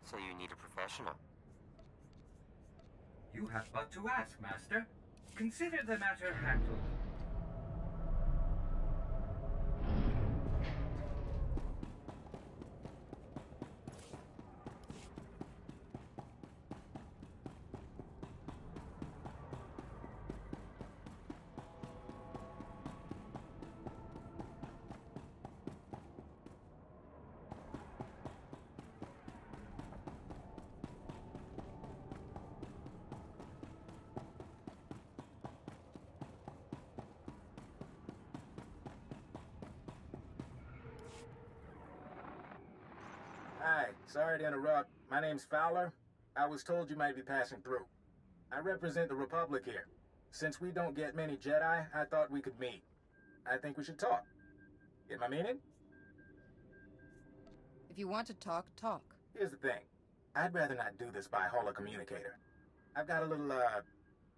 So you need a professional. You have but to ask, Master. Consider the matter handled. Hi, sorry to interrupt. My name's Fowler. I was told you might be passing through. I represent the Republic here. Since we don't get many Jedi, I thought we could meet. I think we should talk. Get my meaning? If you want to talk, talk. Here's the thing. I'd rather not do this by holocommunicator. I've got a little,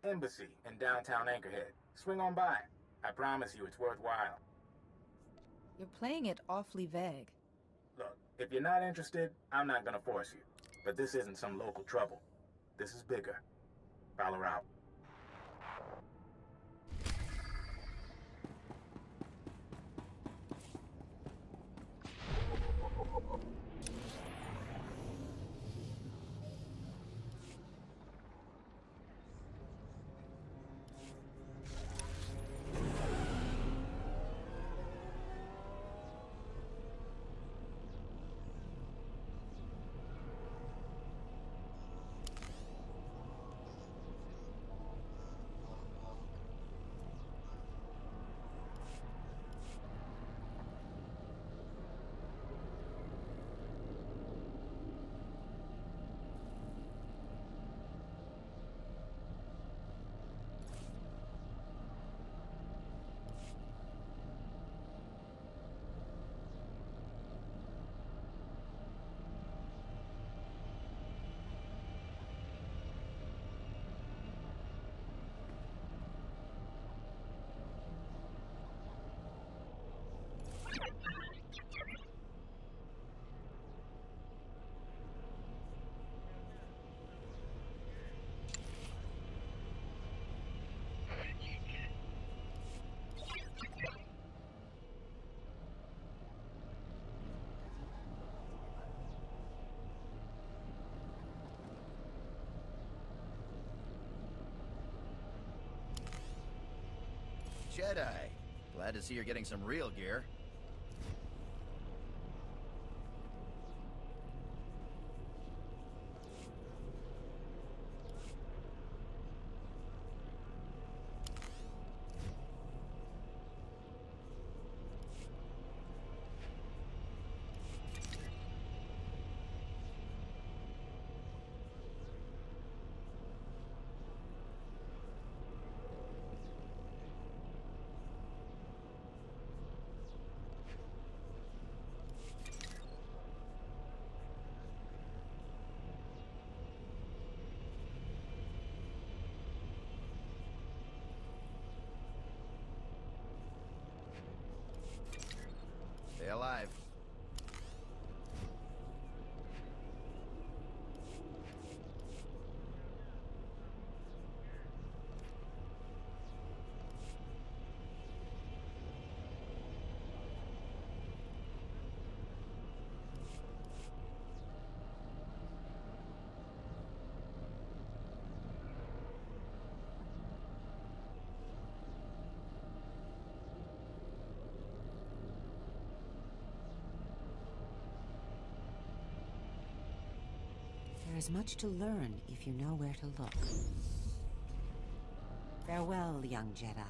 embassy in downtown Anchorhead. Swing on by. I promise you it's worthwhile. You're playing it awfully vague. Look, if you're not interested, I'm not gonna force you. But this isn't some local trouble. This is bigger. Fowler out. Jedi. Glad to see you're getting some real gear. Stay alive. There is much to learn if you know where to look. Farewell, young Jedi.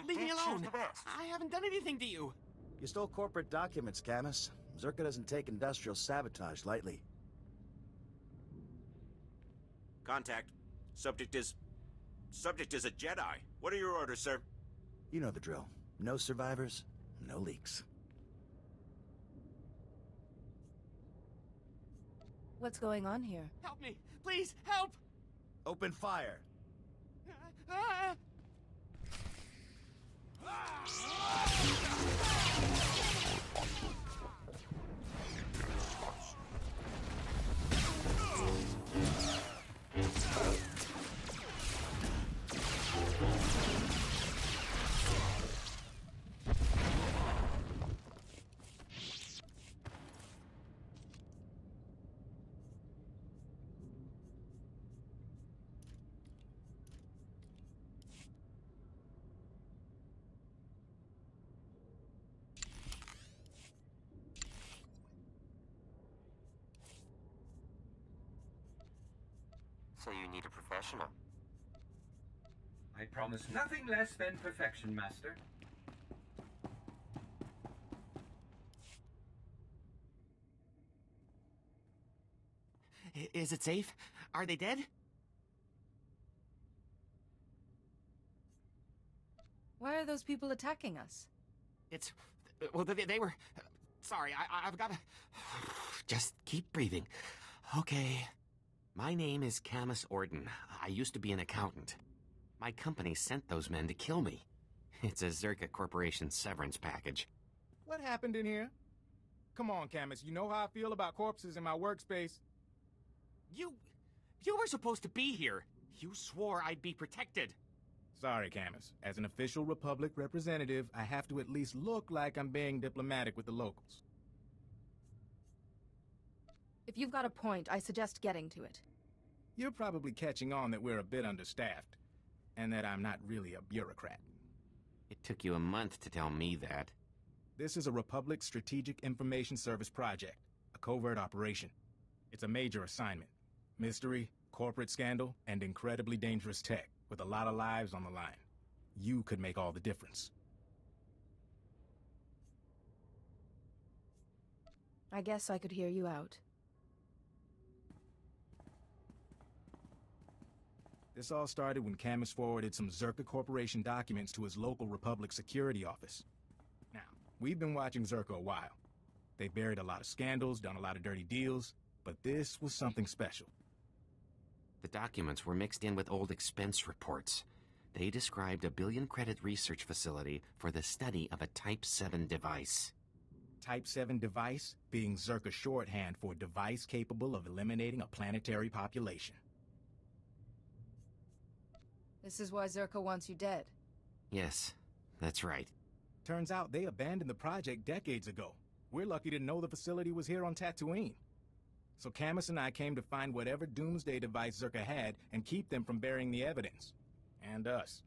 Leave me alone! I haven't done anything to you! You stole corporate documents, Camus. Zerka doesn't take industrial sabotage lightly. Contact. Subject is a Jedi. What are your orders, sir? You know the drill. No survivors, no leaks. What's going on here? Help me! Please, help! Open fire! Ah! So you need a professional. I promise nothing less than perfection, Master. Is it safe? Are they dead? Why are those people attacking us? It's... well, they were... sorry, I've gotta... just keep breathing. Okay. My name is Camus Orden. I used to be an accountant. My company sent those men to kill me. It's a Zerka Corporation severance package. What happened in here? Come on, Camus, you know how I feel about corpses in my workspace. You were supposed to be here. You swore I'd be protected. Sorry, Camus. As an official Republic representative, I have to at least look like I'm being diplomatic with the locals. If you've got a point, I suggest getting to it. You're probably catching on that we're a bit understaffed, and that I'm not really a bureaucrat. It took you a month to tell me that. This is a Republic Strategic Information Service project, a covert operation. It's a major assignment. Mystery, corporate scandal, and incredibly dangerous tech, with a lot of lives on the line. You could make all the difference. I guess I could hear you out. This all started when Camus forwarded some Zerka Corporation documents to his local Republic security office. Now, we've been watching Zerka a while. They buried a lot of scandals, done a lot of dirty deals, but this was something special. The documents were mixed in with old expense reports. They described a billion-credit research facility for the study of a Type 7 device. Type 7 device being Zerka shorthand for device capable of eliminating a planetary population. This is why Zerka wants you dead. Yes, that's right. Turns out they abandoned the project decades ago. We're lucky to know the facility was here on Tatooine. So Camus and I came to find whatever doomsday device Zerka had and keep them from burying the evidence. And us.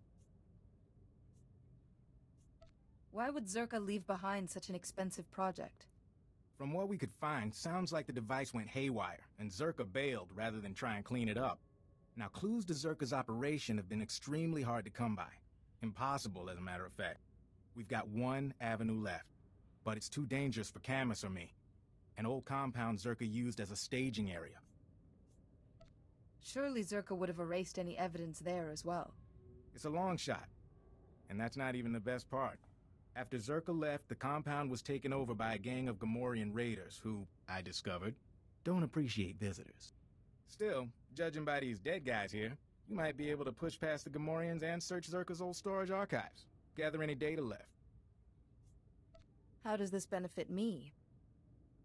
Why would Zerka leave behind such an expensive project? From what we could find, sounds like the device went haywire, and Zerka bailed rather than try and clean it up. Now, clues to Zerka's operation have been extremely hard to come by. Impossible, as a matter of fact. We've got one avenue left, but it's too dangerous for Camus or me. An old compound Zerka used as a staging area. Surely Zerka would have erased any evidence there as well. It's a long shot, and that's not even the best part. After Zerka left, the compound was taken over by a gang of Gamorrean raiders who, I discovered, don't appreciate visitors. Still, judging by these dead guys here, you might be able to push past the Gamorreans and search Zerka's old storage archives. Gather any data left. How does this benefit me?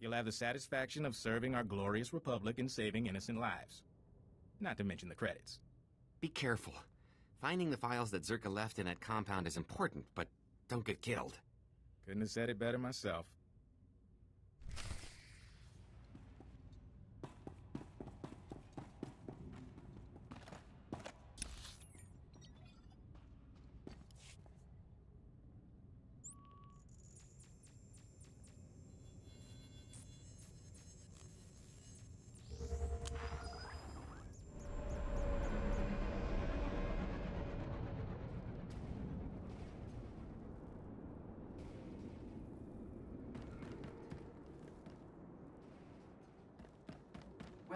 You'll have the satisfaction of serving our glorious Republic and saving innocent lives. Not to mention the credits. Be careful. Finding the files that Zerka left in that compound is important, but don't get killed. Couldn't have said it better myself.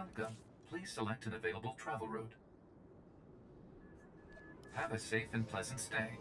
Welcome. Please select an available travel route. Have a safe and pleasant stay.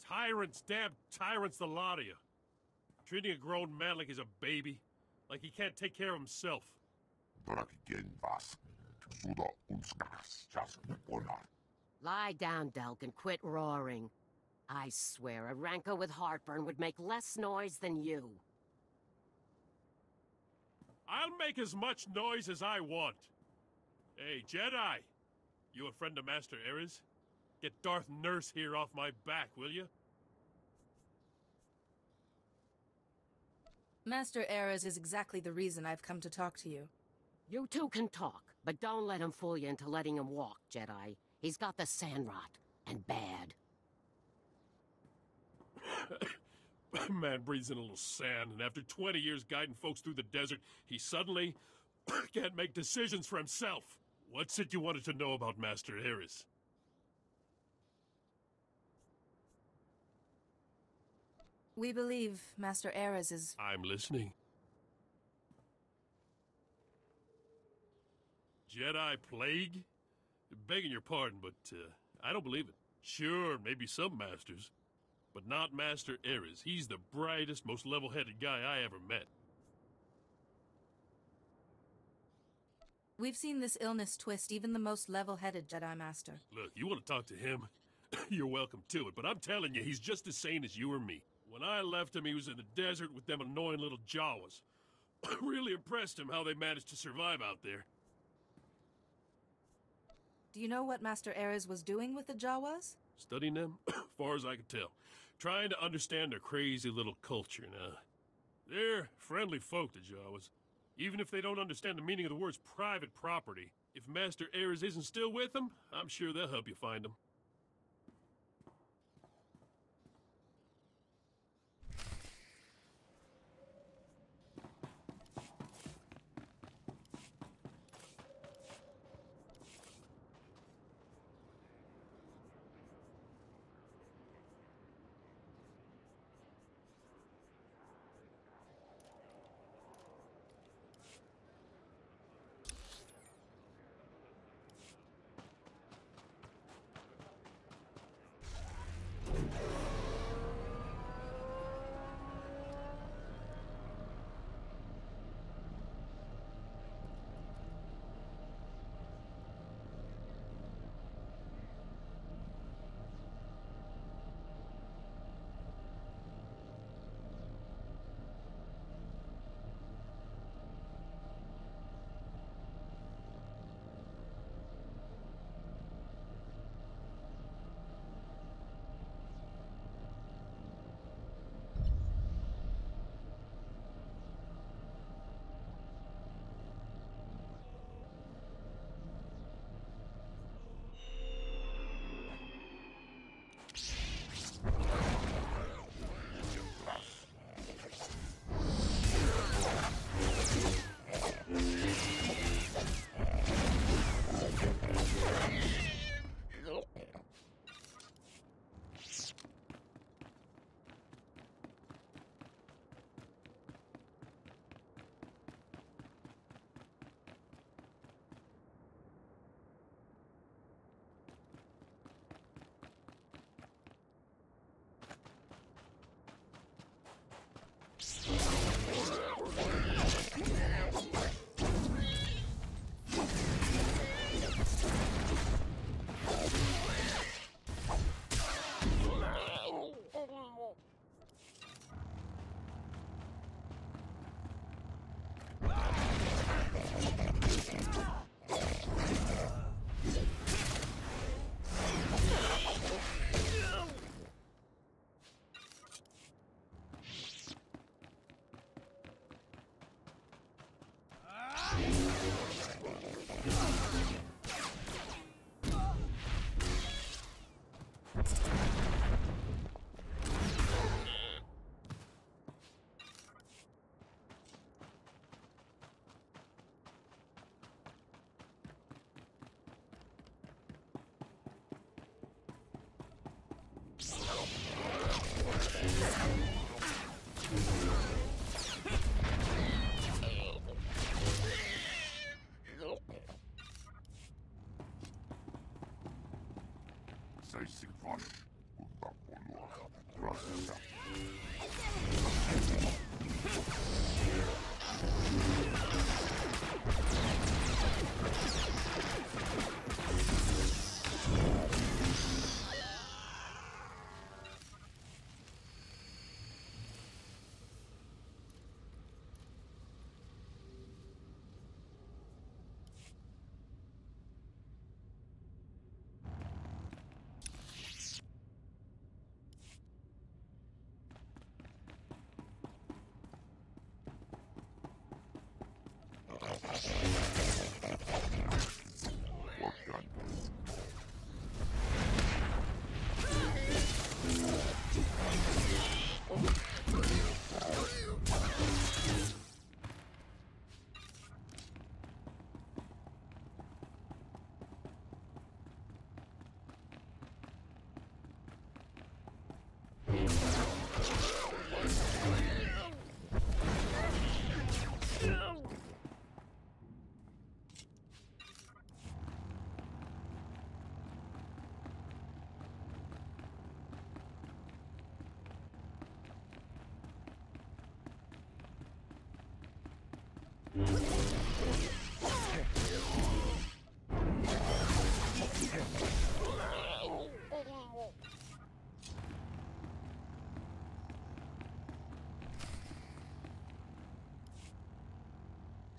Tyrants, damn tyrants, the lot of you. Treating a grown man like he's a baby. Like he can't take care of himself. Lie down, Delk, and quit roaring. I swear a rancor with heartburn would make less noise than you. I'll make as much noise as I want. Hey, Jedi! You a friend of Master Ares? Get Darth Nurse here off my back, will you? Master Ares is exactly the reason I've come to talk to you. You two can talk, but don't let him fool you into letting him walk, Jedi. He's got the sand rot, and bad. Man breathes in a little sand, and after 20 years guiding folks through the desert, he suddenly can't make decisions for himself. What's it you wanted to know about Master Ares? We believe Master Ares is... I'm listening. Jedi plague? Begging your pardon, but I don't believe it. Sure, maybe some masters, but not Master Ares. He's the brightest, most level-headed guy I ever met. We've seen this illness twist even the most level-headed Jedi Master. Look, you want to talk to him? You're welcome to it, but I'm telling you, he's just as sane as you or me. When I left him, he was in the desert with them annoying little Jawas. Really impressed him how they managed to survive out there. Do you know what Master Ares was doing with the Jawas? Studying them, far as I could tell. Trying to understand their crazy little culture now. They're friendly folk, the Jawas. Even if they don't understand the meaning of the words private property. If Master Ares isn't still with them, I'm sure they'll help you find them.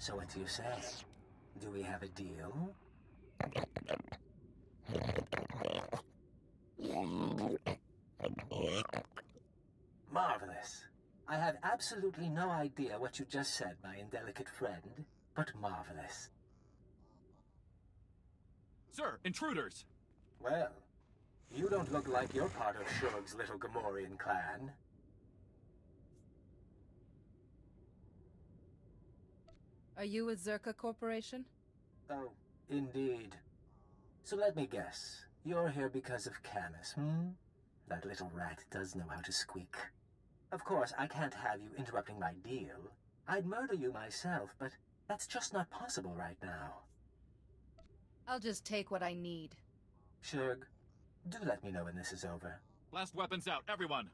So what do you say? Do we have a deal? Marvelous. I have absolutely no idea what you just said, my indelicate friend, but marvelous. Sir, intruders! Well, you don't look like you're part of Shug's little Gamorrean clan. Are you with Zerka Corporation? Oh, indeed. So let me guess. You're here because of Camus, hmm? That little rat does know how to squeak. Of course, I can't have you interrupting my deal. I'd murder you myself, but that's just not possible right now. I'll just take what I need. Shug, do let me know when this is over. Blast weapons out, everyone!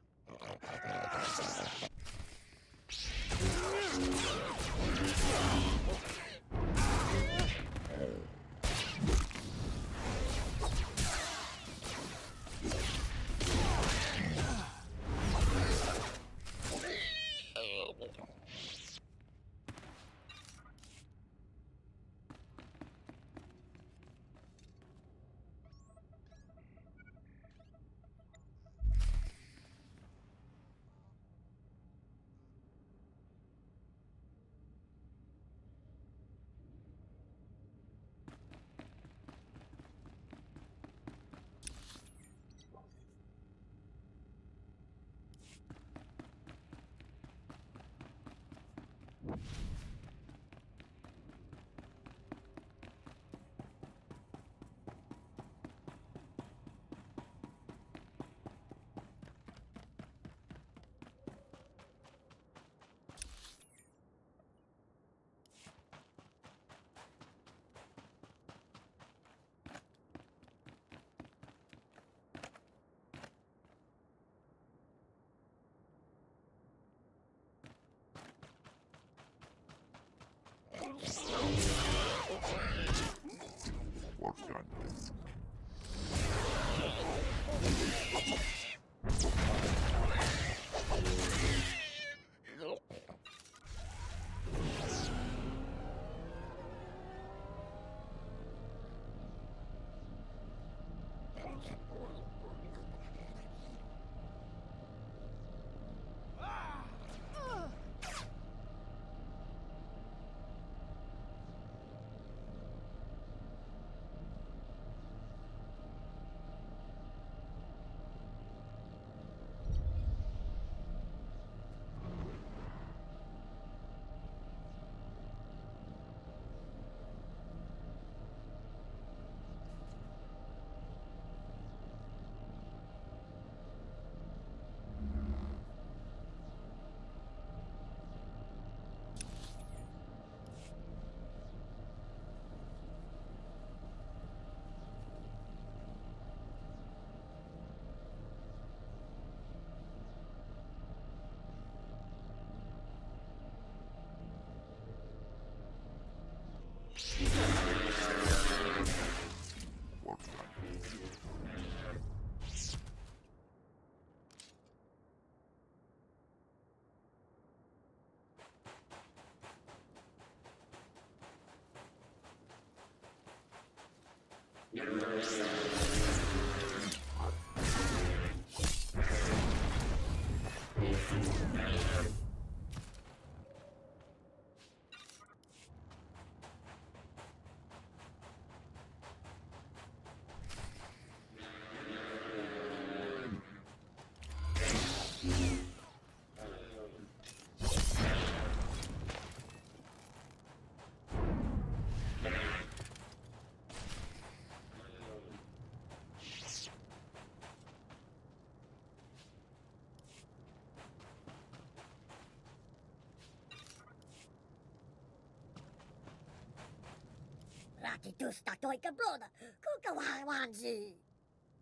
Rati tusta toika broda, kuka wa wanzi.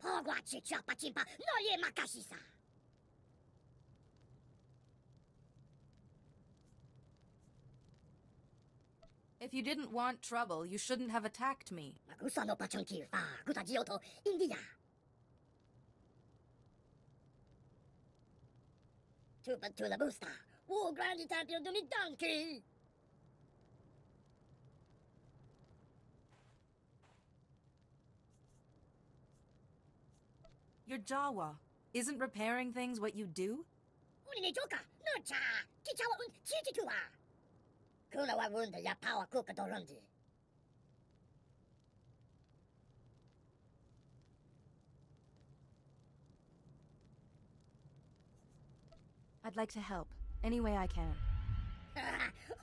Pogwa chichapa chimpa, no ye makashisa. If you didn't want trouble, you shouldn't have attacked me. Magusa no pachonki fa, kuta jioto, India. Tupa tula busta, wo grandi tampio duni donkey. You're Jawa. Isn't repairing things what you do? Unine joka, no cha, kichawa un chichitua. Kuna wa wunda ya power kuka dorondi. I'd like to help, any way I can.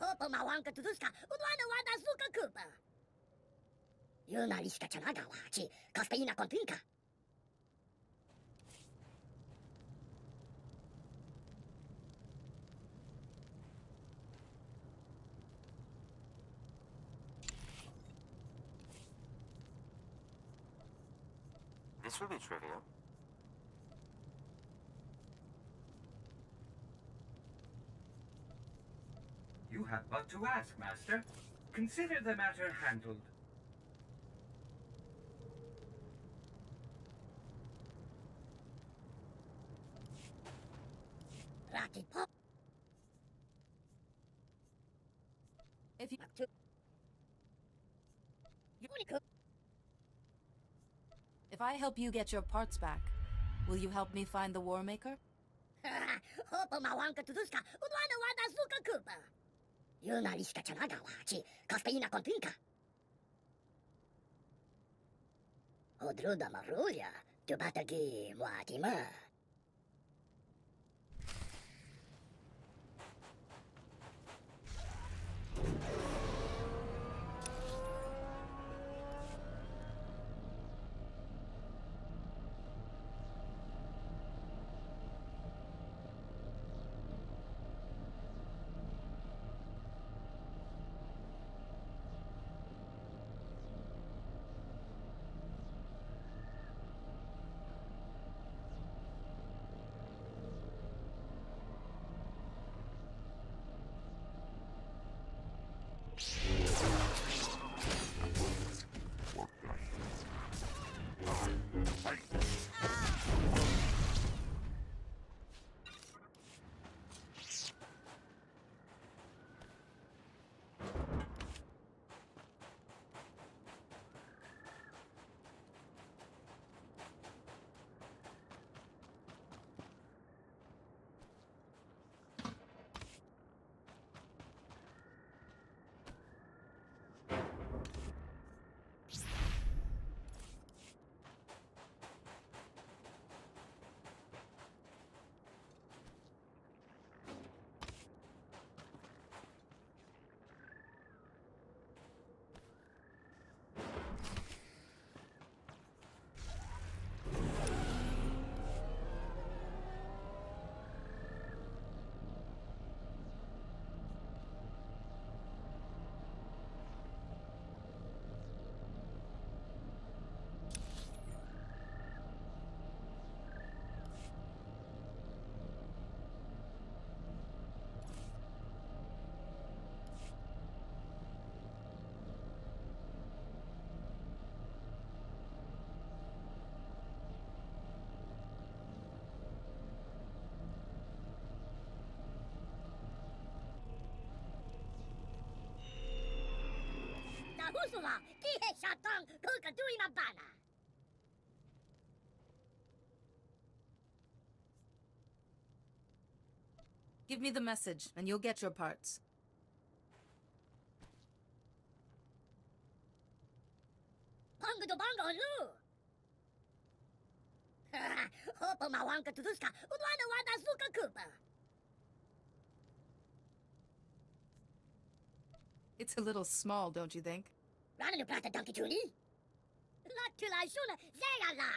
Hopo mawanka tuduska, udwana wada suka kupa. Yuna liska chanaga wachi, kaspeina kontinka. This will be trivial. You have but to ask, Master. Consider the matter handled. If you... If I help you get your parts back, will you help me find the War Maker? Hopo mawanka tuduska, udwana wada suka kupa. Yuna liska chanaga wachi, kaspeina kontinka. Odruda maruya, tubatagi muatima. Husula, kihe shatang kuka duina bana. Give me the message, and you'll get your parts. Bongo do bongo lu. Hopo mawanka tuduska. Udwana wada suka kupa. It's a little small, don't you think? Rana nu plata donkey tuli. Latula shuna zegala.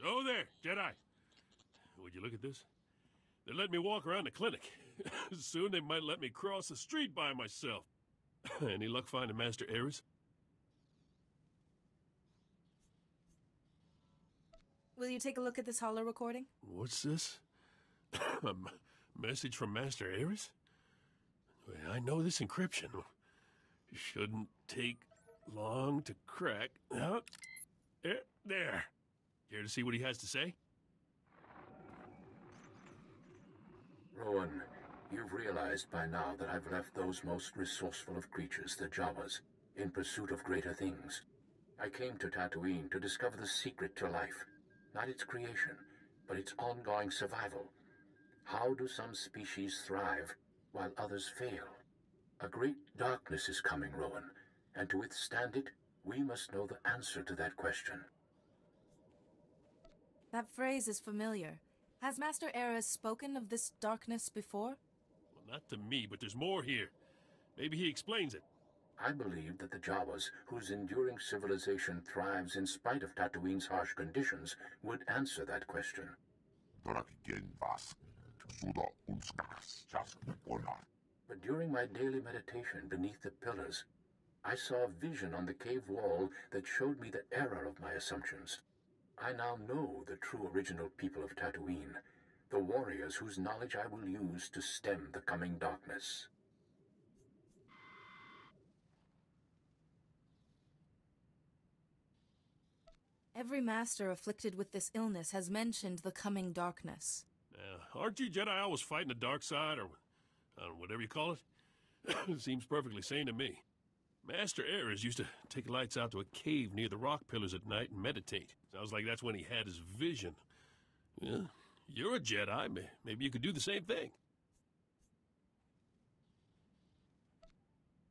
Oh there, Jedi. Would you look at this? They let me walk around the clinic. Soon they might let me cross the street by myself. Any luck finding Master Ares? Will you take a look at this holo recording? What's this? A message from Master Ares? I know this encryption. Shouldn't take long to crack. There. Care to see what he has to say? Rowan, you've realized by now that I've left those most resourceful of creatures, the Jawas, in pursuit of greater things. I came to Tatooine to discover the secret to life. Not its creation, but its ongoing survival. How do some species thrive while others fail? A great darkness is coming, Rowan, and to withstand it, we must know the answer to that question. That phrase is familiar. Has Master Ares spoken of this darkness before? Well, not to me, but there's more here. Maybe he explains it. I believe that the Jawas, whose enduring civilization thrives in spite of Tatooine's harsh conditions, would answer that question. But during my daily meditation beneath the pillars, I saw a vision on the cave wall that showed me the error of my assumptions. I now know the true original people of Tatooine, the warriors whose knowledge I will use to stem the coming darkness. Every master afflicted with this illness has mentioned the coming darkness. Aren't you Jedi always fighting the dark side, or whatever you call it? It seems perfectly sane to me. Master Ares used to take lights out to a cave near the rock pillars at night and meditate. Sounds like that's when he had his vision. Yeah, you're a Jedi. Maybe you could do the same thing.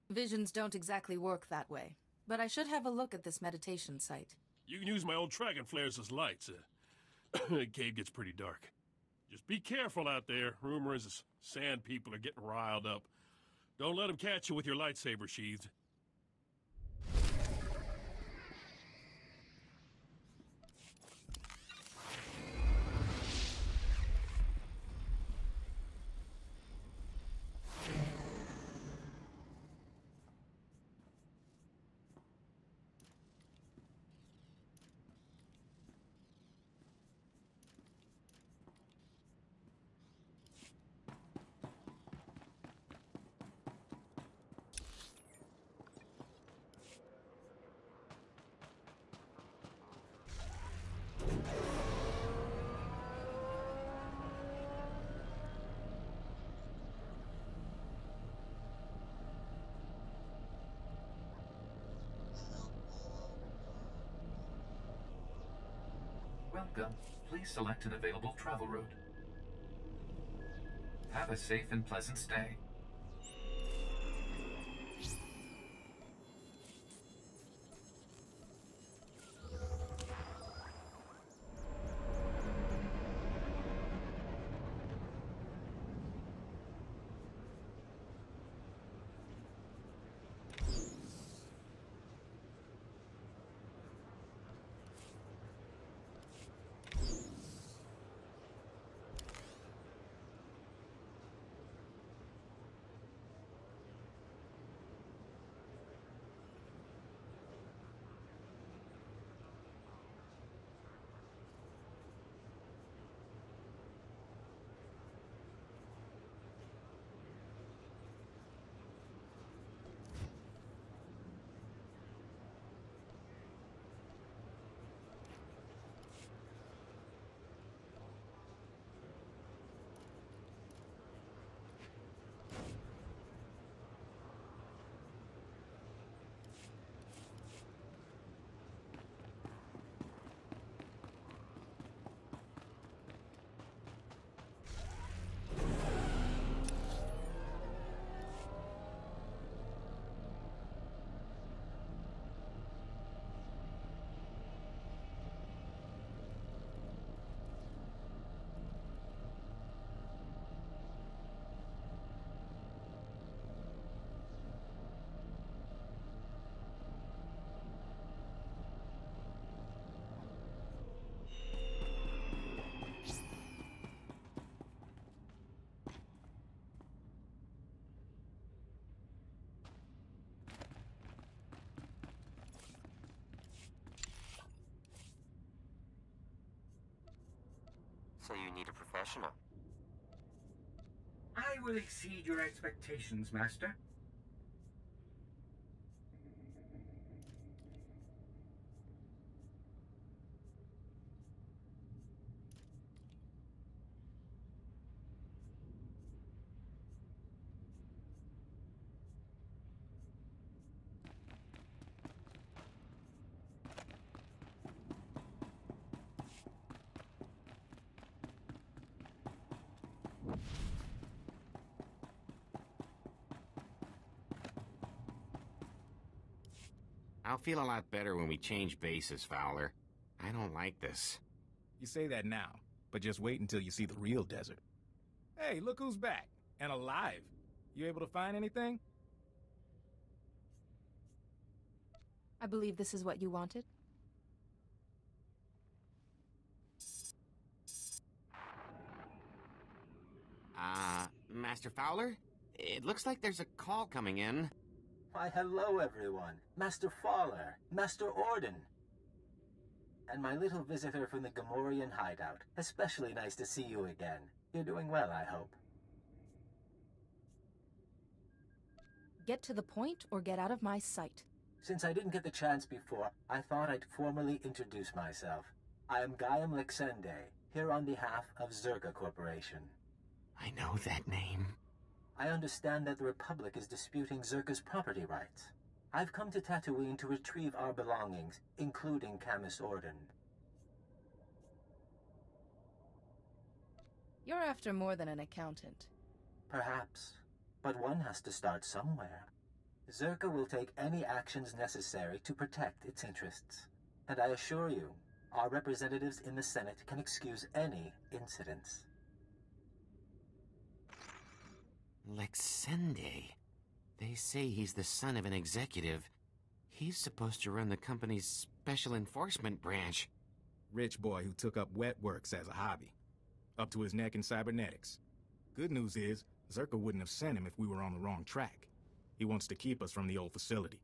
Visions don't exactly work that way, but I should have a look at this meditation site. You can use my old dragon flares as lights. The cave gets pretty dark. Just be careful out there. Rumor is the sand people are getting riled up. Don't let them catch you with your lightsaber sheathed. Welcome. Please select an available travel route. Have a safe and pleasant stay. So you need a professional. I will exceed your expectations, Master. I'll feel a lot better when we change bases, Fowler. I don't like this. You say that now, but just wait until you see the real desert. Hey, look who's back. And alive. You able to find anything? I believe this is what you wanted. Master Fowler? It looks like there's a call coming in. Why, hello, everyone. Master Fowler, Master Orden. And my little visitor from the Gamorrean hideout. Especially nice to see you again. You're doing well, I hope. Get to the point or get out of my sight. Since I didn't get the chance before, I thought I'd formally introduce myself. I am Gaiam Lexende, here on behalf of Zerka Corporation. I know that name. I understand that the Republic is disputing Zerka's property rights. I've come to Tatooine to retrieve our belongings, including Camus Orden. You're after more than an accountant. Perhaps, but one has to start somewhere. Zerka will take any actions necessary to protect its interests. And I assure you, our representatives in the Senate can excuse any incidents. Lexende. They say he's the son of an executive. He's supposed to run the company's special enforcement branch. Rich boy who took up wet works as a hobby. Up to his neck in cybernetics. Good news is, Zerka wouldn't have sent him if we were on the wrong track. He wants to keep us from the old facility.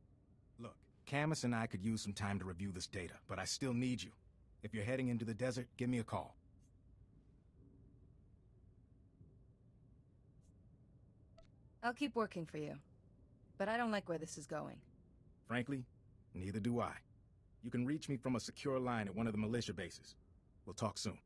Look, Camus and I could use some time to review this data, but I still need you. If you're heading into the desert, give me a call. I'll keep working for you. But I don't like where this is going. Frankly, neither do I. You can reach me from a secure line at one of the militia bases. We'll talk soon.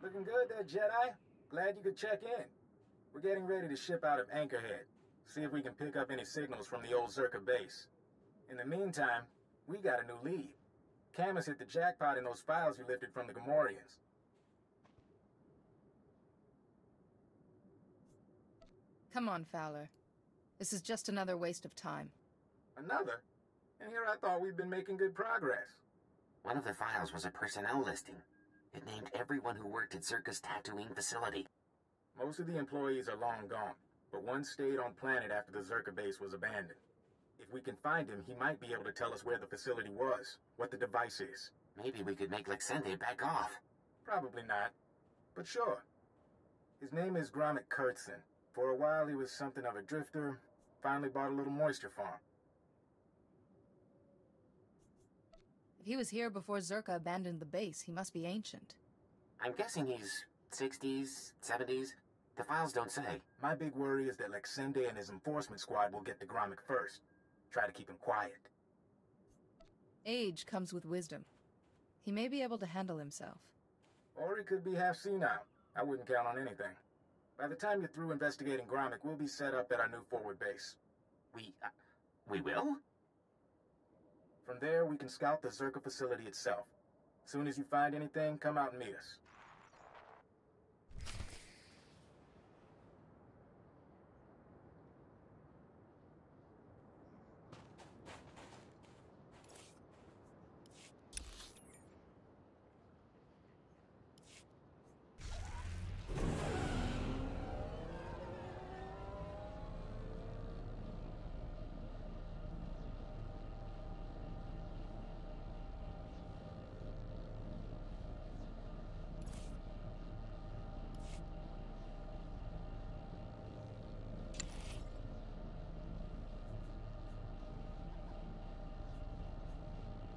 Looking good there, Jedi. Glad you could check in. We're getting ready to ship out of Anchorhead. See if we can pick up any signals from the old Zerka base. In the meantime, we got a new lead. Camus hit the jackpot in those files you lifted from the Gamorreans. Come on, Fowler. This is just another waste of time. Another? And here I thought we'd been making good progress. One of the files was a personnel listing. It named everyone who worked at Zerka's Tatooine facility. Most of the employees are long gone, but one stayed on planet after the Zerka base was abandoned. If we can find him, he might be able to tell us where the facility was, what the device is. Maybe we could make Lexende back off. Probably not. But sure. His name is Gromit Kurtzen. For a while, he was something of a drifter. Finally bought a little moisture farm. If he was here before Zerka abandoned the base, he must be ancient. I'm guessing he's 60s, 70s. The files don't say. My big worry is that Lexende and his enforcement squad will get to Gromit first. Try to keep him quiet. Age comes with wisdom. He may be able to handle himself. Or he could be half senile. I wouldn't count on anything. By the time you're through investigating Gromit, we'll be set up at our new forward base. We will? From there, we can scout the Zerka facility itself. As soon as you find anything, come out and meet us.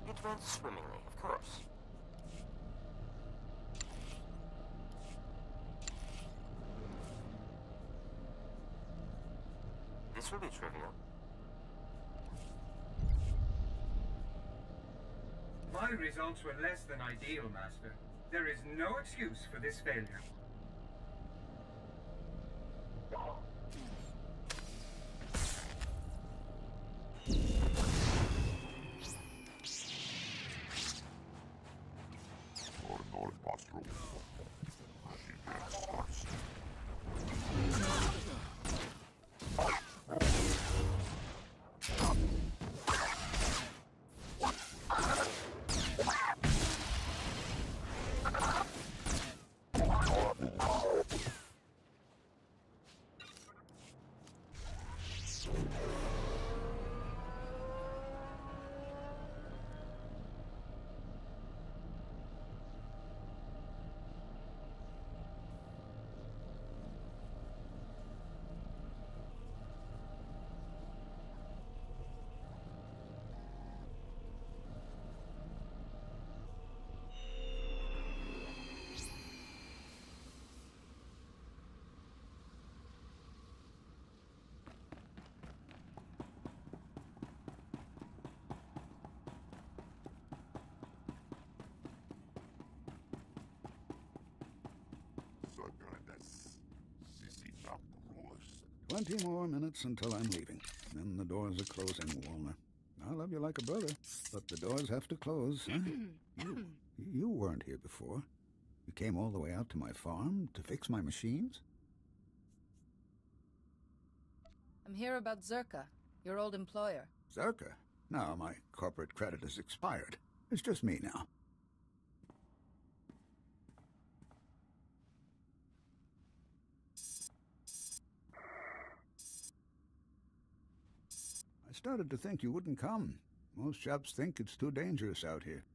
It went swimmingly, of course. This will be trivial. My results were less than ideal, Master. There is no excuse for this failure. "20 more minutes until I'm leaving. Then the doors are closing, Walner. I love you like a brother, but the doors have to close, huh? You weren't here before. You came all the way out to my farm to fix my machines? I'm here about Zerka, your old employer. Zerka? No, my corporate credit has expired. It's just me now. I started to think you wouldn't come. Most chaps think it's too dangerous out here.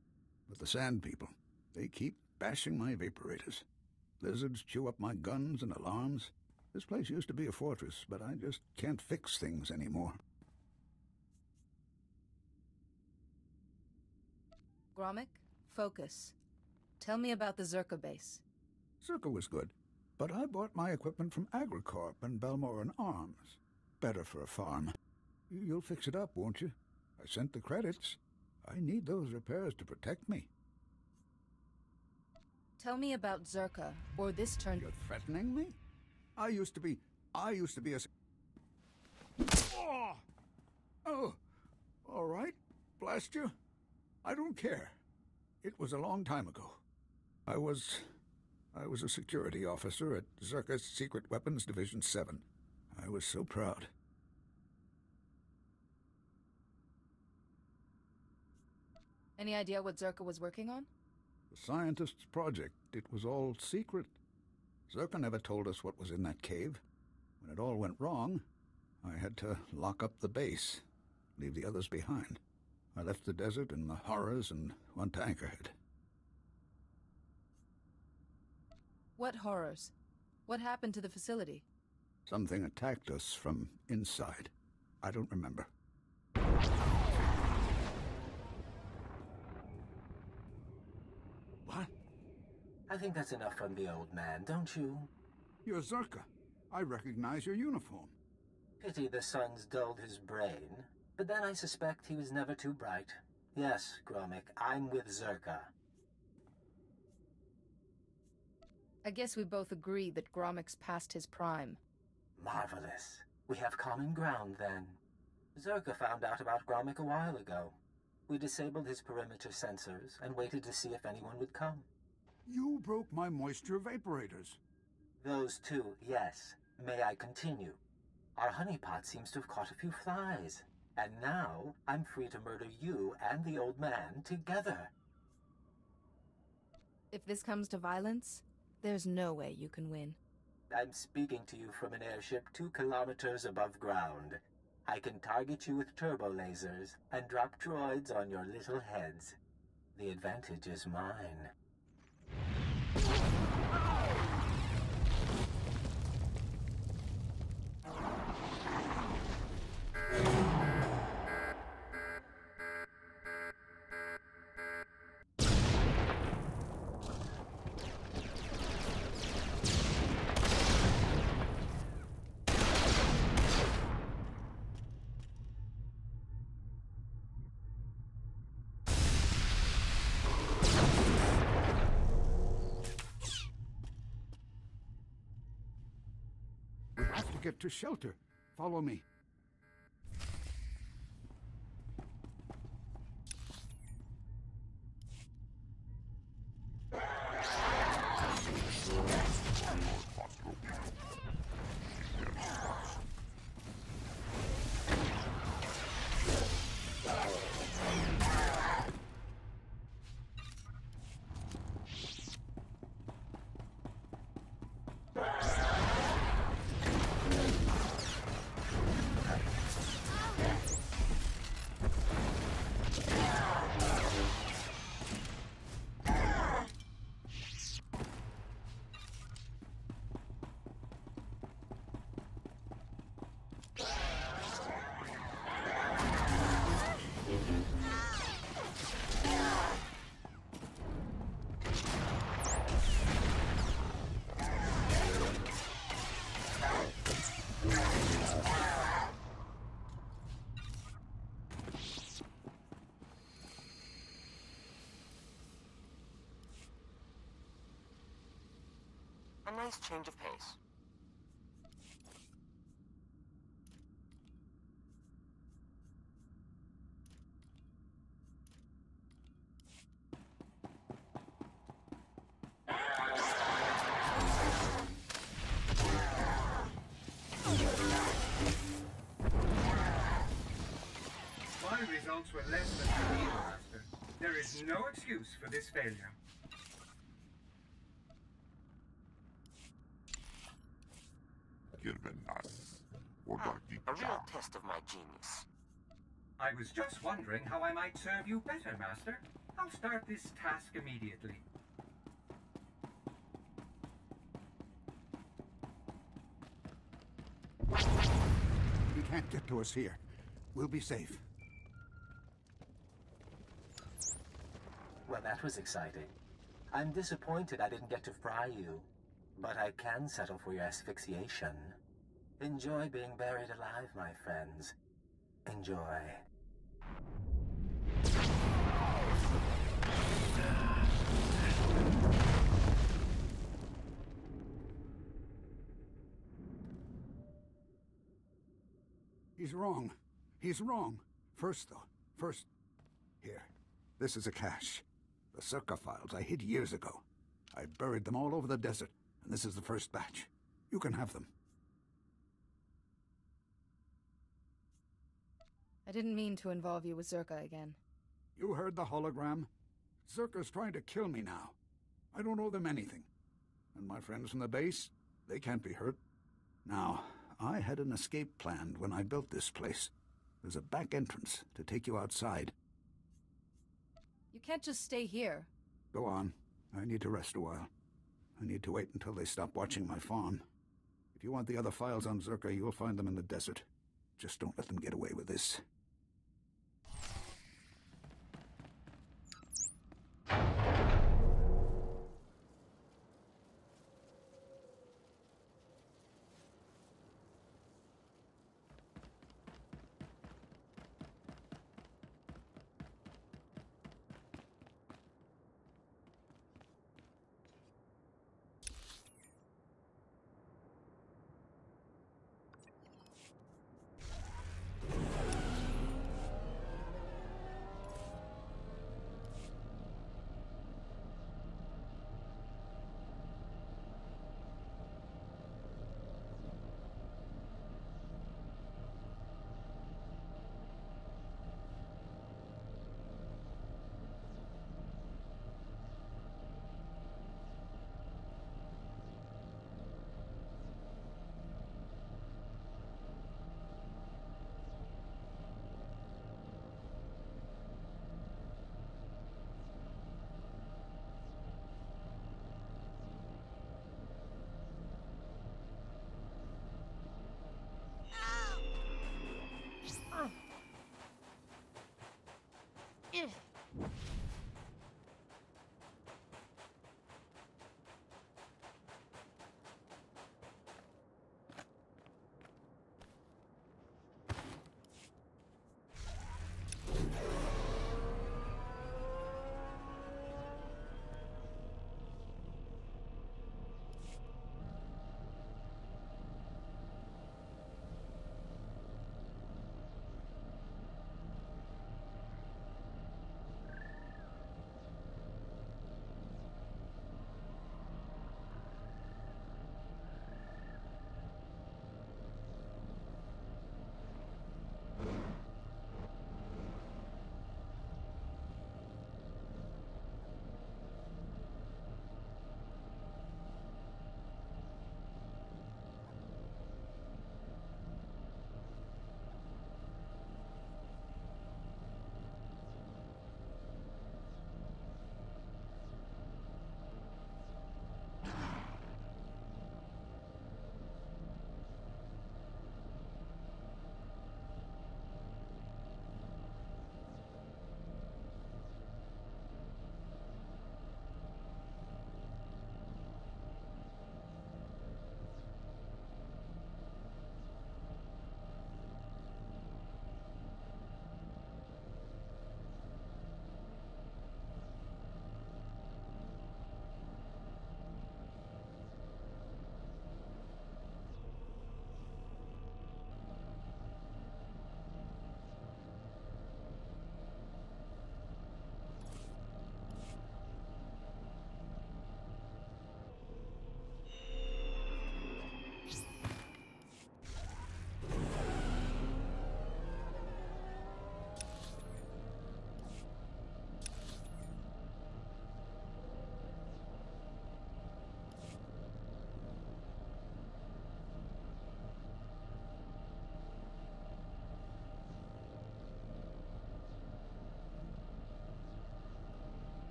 But the Sand People, they keep bashing my vaporators. Lizards chew up my guns and alarms. This place used to be a fortress, but I just can't fix things anymore. Gromit, focus. Tell me about the Zerka base. Zerka was good, but I bought my equipment from Agricorp and Belmoran Arms. Better for a farm. You'll fix it up, won't you? I sent the credits. I need those repairs to protect me. Tell me about Zerka, or this turn... You're threatening me? I used to be a... Oh! All right, blast you. I don't care. It was a long time ago. I was a security officer at Zerka's Secret Weapons Division 7. I was so proud. Any idea what Zerka was working on? The scientist's project. It was all secret. Zerka never told us what was in that cave. When it all went wrong, I had to lock up the base, leave the others behind. I left the desert and the horrors and went to Anchorhead. What horrors? What happened to the facility? Something attacked us from inside. I don't remember. What? I think that's enough from the old man, don't you? You're Zerka. I recognize your uniform. Pity the sun's dulled his brain. But then I suspect he was never too bright. Yes, Gromik, I'm with Zerka. I guess we both agree that Gromik's past his prime. Marvelous. We have common ground, then. Zerka found out about Gromik a while ago. We disabled his perimeter sensors and waited to see if anyone would come. You broke my moisture vaporators. Those two, yes. May I continue? Our honeypot seems to have caught a few flies. And now, I'm free to murder you and the old man together. If this comes to violence, there's no way you can win. I'm speaking to you from an airship 2 kilometers above ground. I can target you with turbo lasers and drop droids on your little heads. The advantage is mine. Get to shelter. Follow me. A nice change of pace. My results were less than ideal, Master. There is no excuse for this failure. A real test of my genius. I was just wondering how I might serve you better, Master. I'll start this task immediately. He can't get to us here. We'll be safe. Well, that was exciting. I'm disappointed I didn't get to fry you. But I can settle for your asphyxiation. Enjoy being buried alive, my friends. Enjoy. He's wrong. He's wrong. First, here. This is a cache. The Zerka files I hid years ago. I buried them all over the desert, and this is the first batch. You can have them. I didn't mean to involve you with Zerka again. You heard the hologram? Zerka's trying to kill me now. I don't owe them anything. And my friends from the base, they can't be hurt. Now, I had an escape planned when I built this place. There's a back entrance to take you outside. You can't just stay here. Go on. I need to rest a while. I need to wait until they stop watching my farm. If you want the other files on Zerka, you'll find them in the desert. Just don't let them get away with this.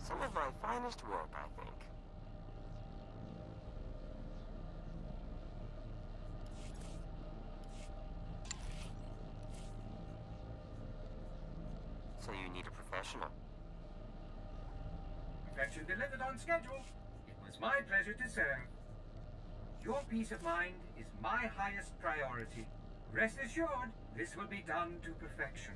Some of my finest work, I think. So you need a professional. Perfection delivered on schedule. It was my pleasure to serve. Your peace of mind is my highest priority. Rest assured, this will be done to perfection.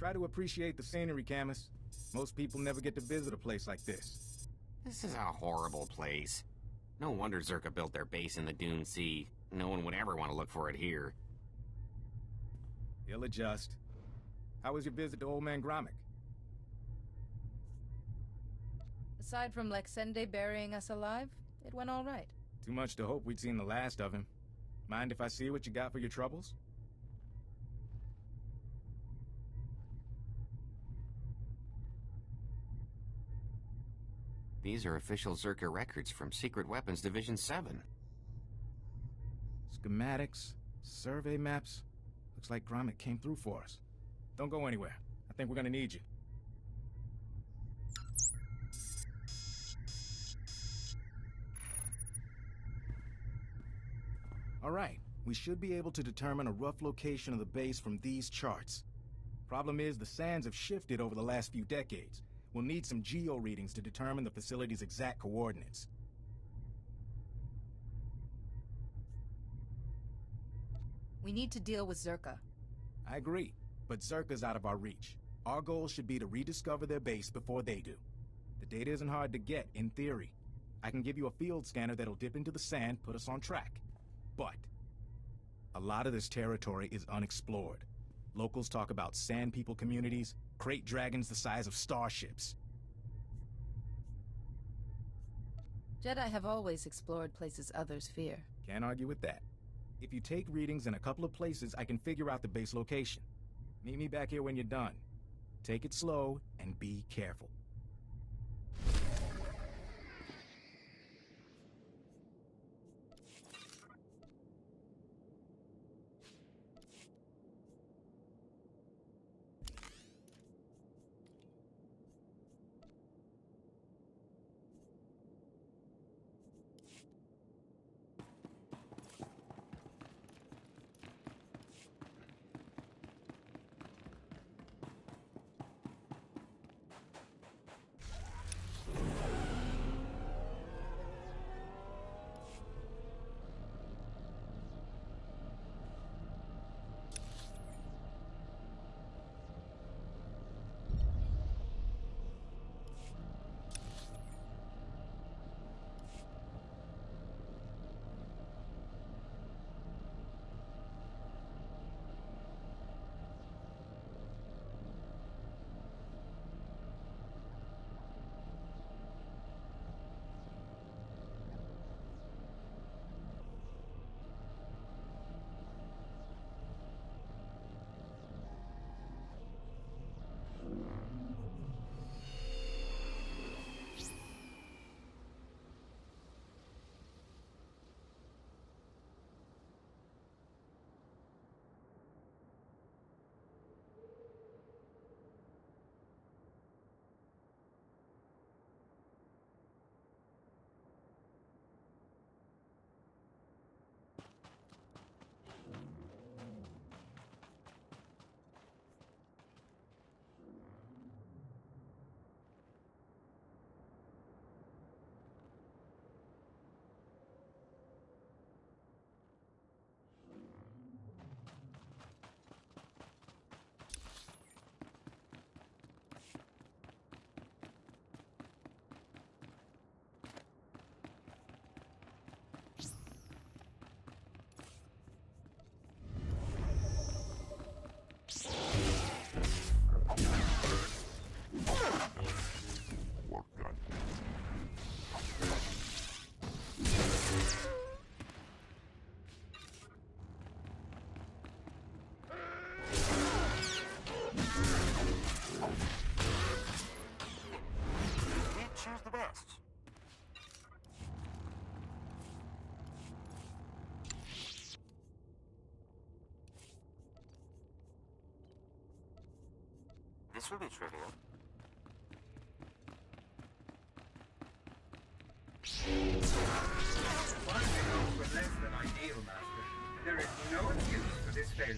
Try to appreciate the scenery, Camus. Most people never get to visit a place like this. This is a horrible place. No wonder Zerka built their base in the Dune Sea. No one would ever want to look for it here. He'll adjust. How was your visit to Old Man Gromit? Aside from Lexende burying us alive, it went all right. Too much to hope we'd seen the last of him. Mind if I see what you got for your troubles? These are official Zerka records from Secret Weapons Division 7. Schematics, survey maps. Looks like Gromit came through for us. Don't go anywhere. I think we're gonna need you. All right, we should be able to determine a rough location of the base from these charts. Problem is, the sands have shifted over the last few decades. We'll need some geo readings to determine the facility's exact coordinates. We need to deal with Zerka. I agree, but Zerka's out of our reach. Our goal should be to rediscover their base before they do. The data isn't hard to get, in theory. I can give you a field scanner that'll dip into the sand, put us on track. But a lot of this territory is unexplored. Locals talk about sand people communities, crate dragons the size of starships. Jedi have always explored places others fear. Can't argue with that. If you take readings in a couple of places, I can figure out the base location. Meet me back here when you're done. Take it slow and be careful. This will be trivial. One results were less than ideal, Master. There is no excuse for this failure.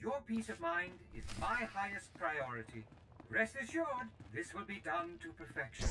Your peace of mind is my highest priority. Rest assured, this will be done to perfection.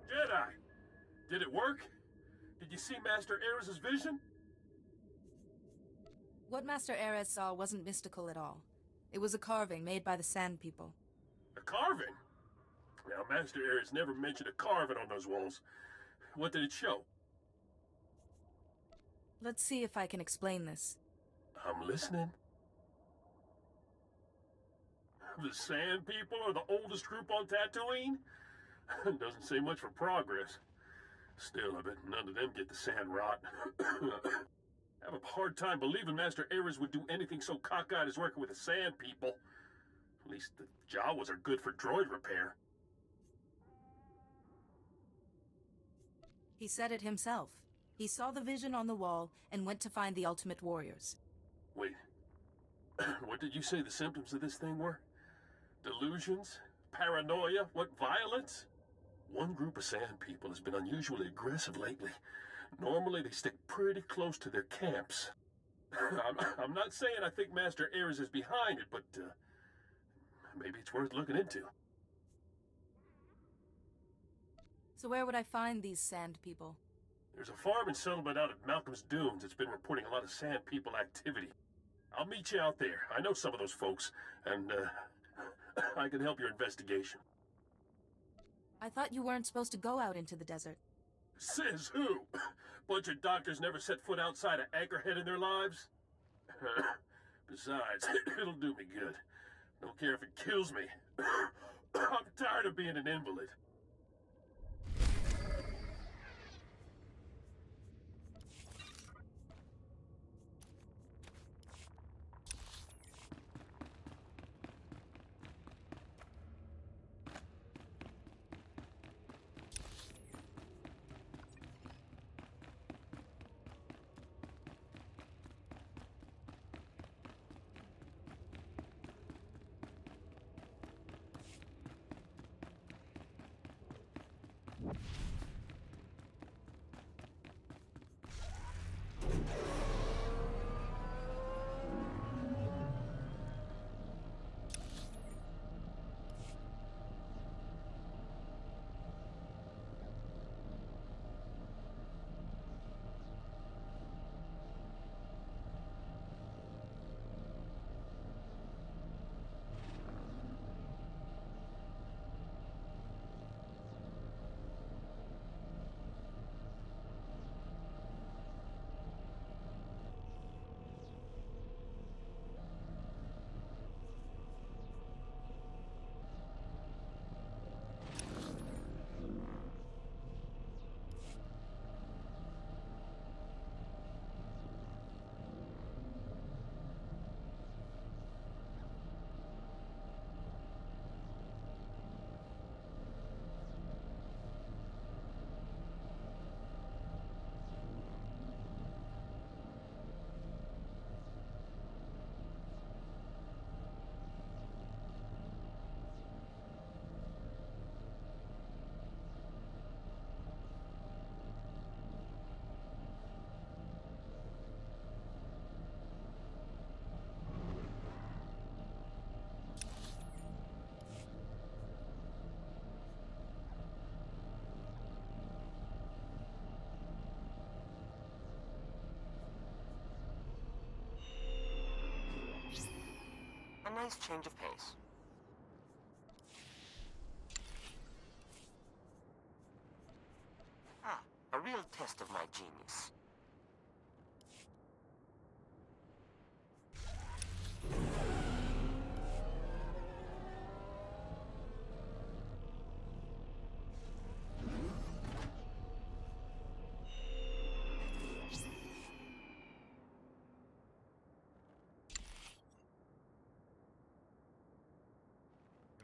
Jedi! Did it work? Did you see Master Ares' vision? What Master Ares saw wasn't mystical at all. It was a carving made by the Sand People. A carving? Now, Master Ares never mentioned a carving on those walls. What did it show? Let's see if I can explain this. I'm listening. The Sand People are the oldest group on Tatooine? Doesn't say much for progress. Still, I bet none of them get the sand rot. I have a hard time believing Master Ares would do anything so cockeyed as working with the Sand People. At least the Jawas are good for droid repair. He said it himself. He saw the vision on the wall and went to find the Ultimate Warriors. Wait. What did you say the symptoms of this thing were? Delusions? Paranoia? What, violence? One group of Sand People has been unusually aggressive lately. Normally they stick pretty close to their camps. I'm not saying I think Master Ares is behind it, but maybe it's worth looking into. So where would I find these Sand People? There's a farming settlement out at Malcolm's Dunes that's been reporting a lot of Sand People activity. I'll meet you out there. I know some of those folks, and I can help your investigation. I thought you weren't supposed to go out into the desert. Says who? Bunch of doctors never set foot outside of Anchorhead in their lives? Besides, it'll do me good. Don't care if it kills me. I'm tired of being an invalid. nice change of pace. Ah, a real test of my genius.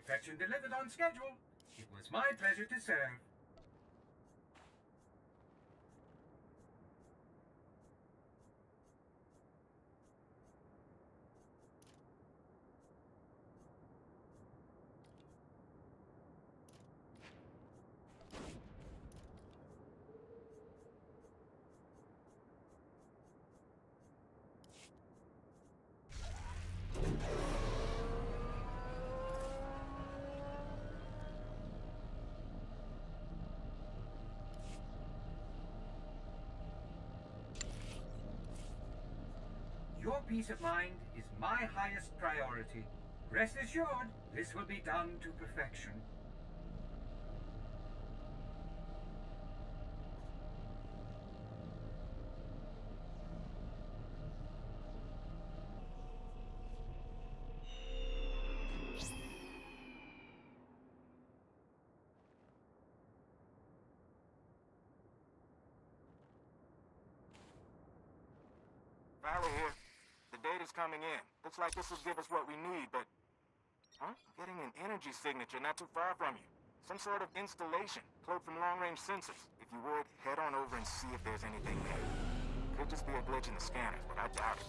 Perfection delivered on schedule. It was my pleasure to serve. Your peace of mind is my highest priority. Rest assured, this will be done to perfection. Fowler here. The data's coming in. Looks like this will give us what we need, but... Huh? Getting an energy signature not too far from you. Some sort of installation, cloaked from long-range sensors. If you would, head on over and see if there's anything there. Could just be a glitch in the scanners, but I doubt it.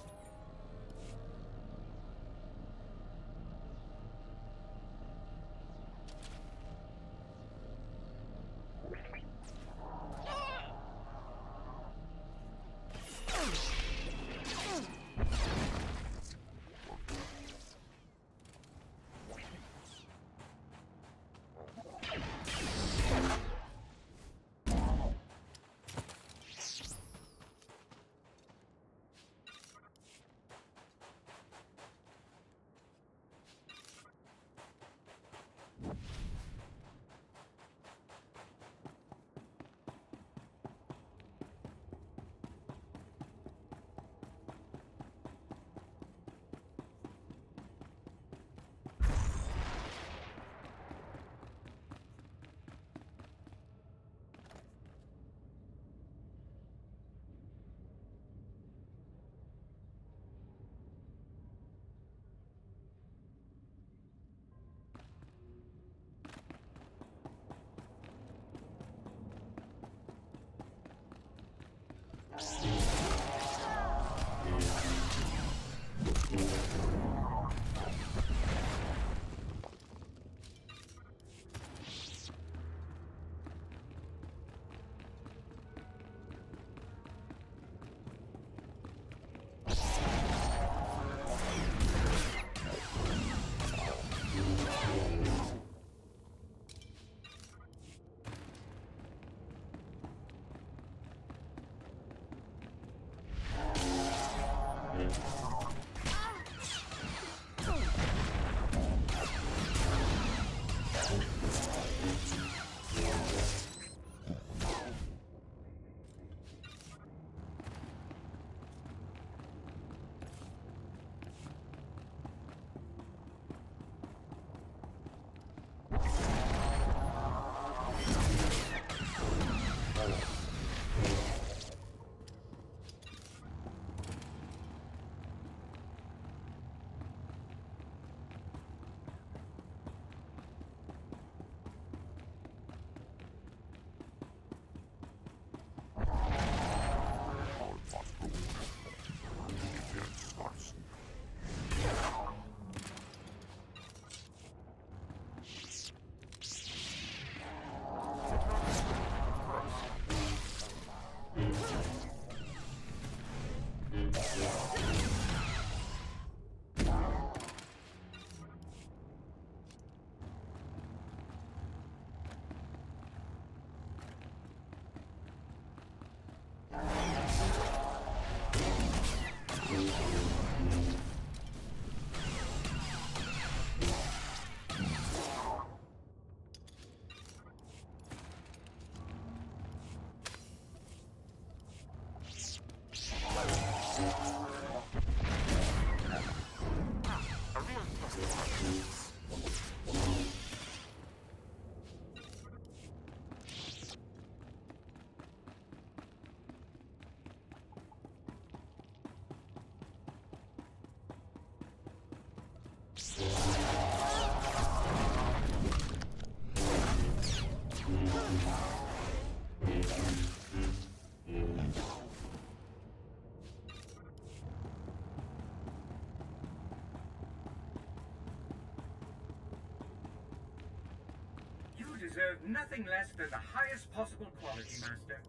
deserve nothing less than the highest possible quality, Master.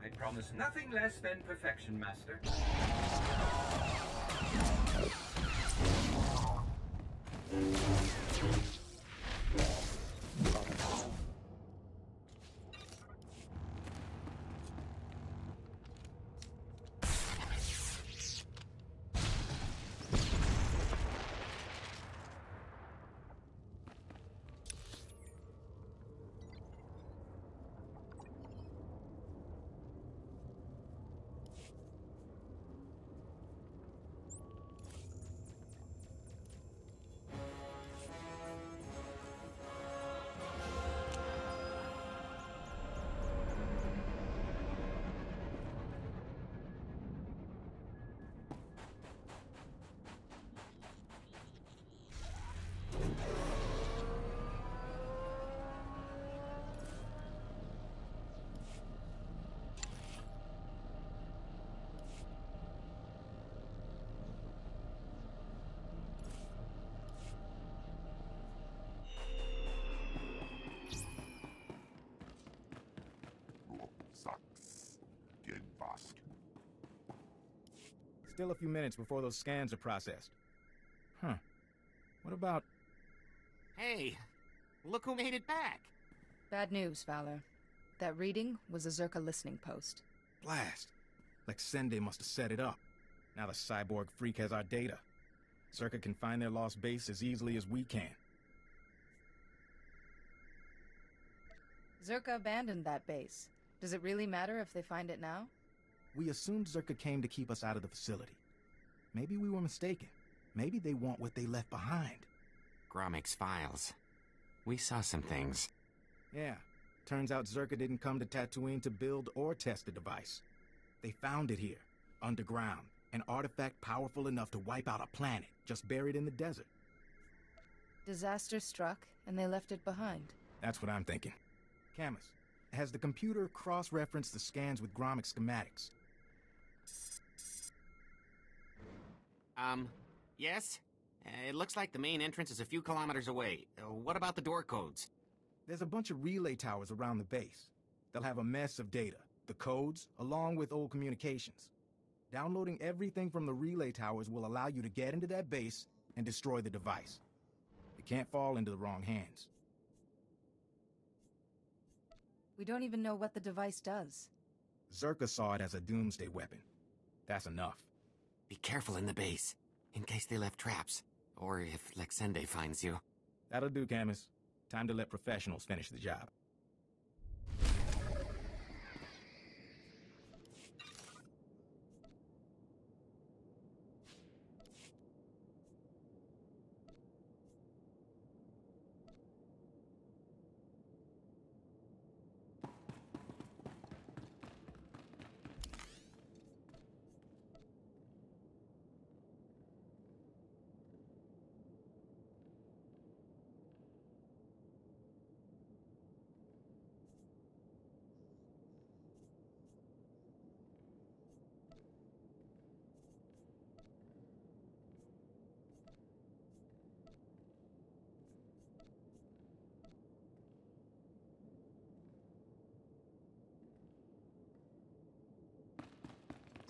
I promise nothing less than perfection, Master. Still a few minutes before those scans are processed. Huh. What about... Hey, look who made it back. Bad news, Fowler. That reading was a Zerka listening post. Blast. Like Sende must have set it up. Now the cyborg freak has our data. Zerka can find their lost base as easily as we can. Zerka abandoned that base. Does it really matter if they find it now? We assumed Zerka came to keep us out of the facility. Maybe we were mistaken. Maybe they want what they left behind. Gromik's files. We saw some things. Yeah. Turns out Zerka didn't come to Tatooine to build or test the device. They found it here, underground. An artifact powerful enough to wipe out a planet, just buried in the desert. Disaster struck, and they left it behind. That's what I'm thinking. Camus, has the computer cross-referenced the scans with Gromik schematics? Yes? It looks like the main entrance is a few kilometers away. What about the door codes? There's a bunch of relay towers around the base. They'll have a mess of data, the codes, along with old communications. Downloading everything from the relay towers will allow you to get into that base and destroy the device. It can't fall into the wrong hands. We don't even know what the device does. Zerka saw it as a doomsday weapon. That's enough. Be careful in the base, in case they left traps, or if Lexende finds you. That'll do, Camus. Time to let professionals finish the job.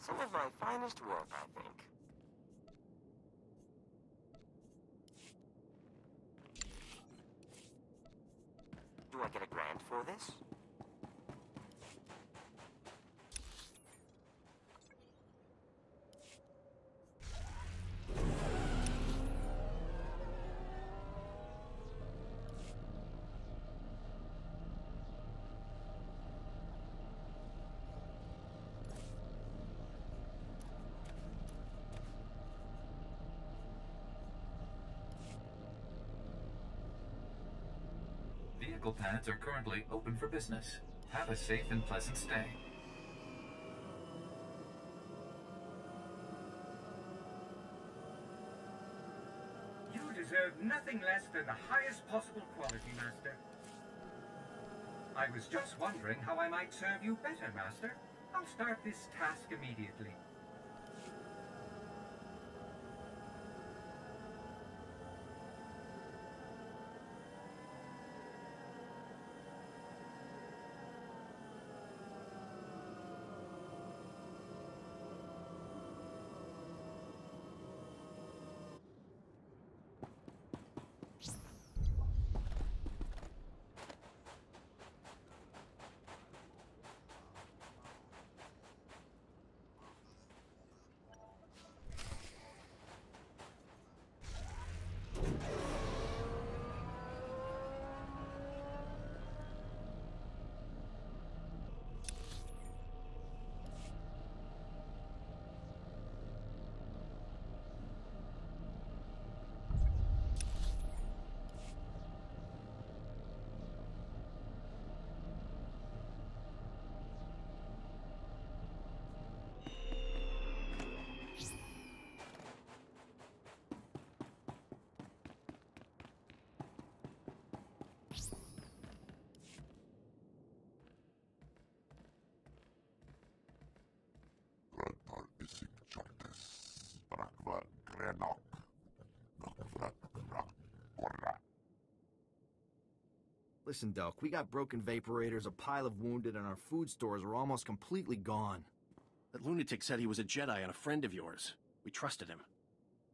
Some of my finest work, I think. Do I get a grant for this? Vehicle pads are currently open for business. Have a safe and pleasant stay. You deserve nothing less than the highest possible quality, Master. I was just wondering how I might serve you better, Master. I'll start this task immediately. Listen, Delk, we got broken vaporators, a pile of wounded, and our food stores are almost completely gone. That lunatic said he was a Jedi and a friend of yours. We trusted him.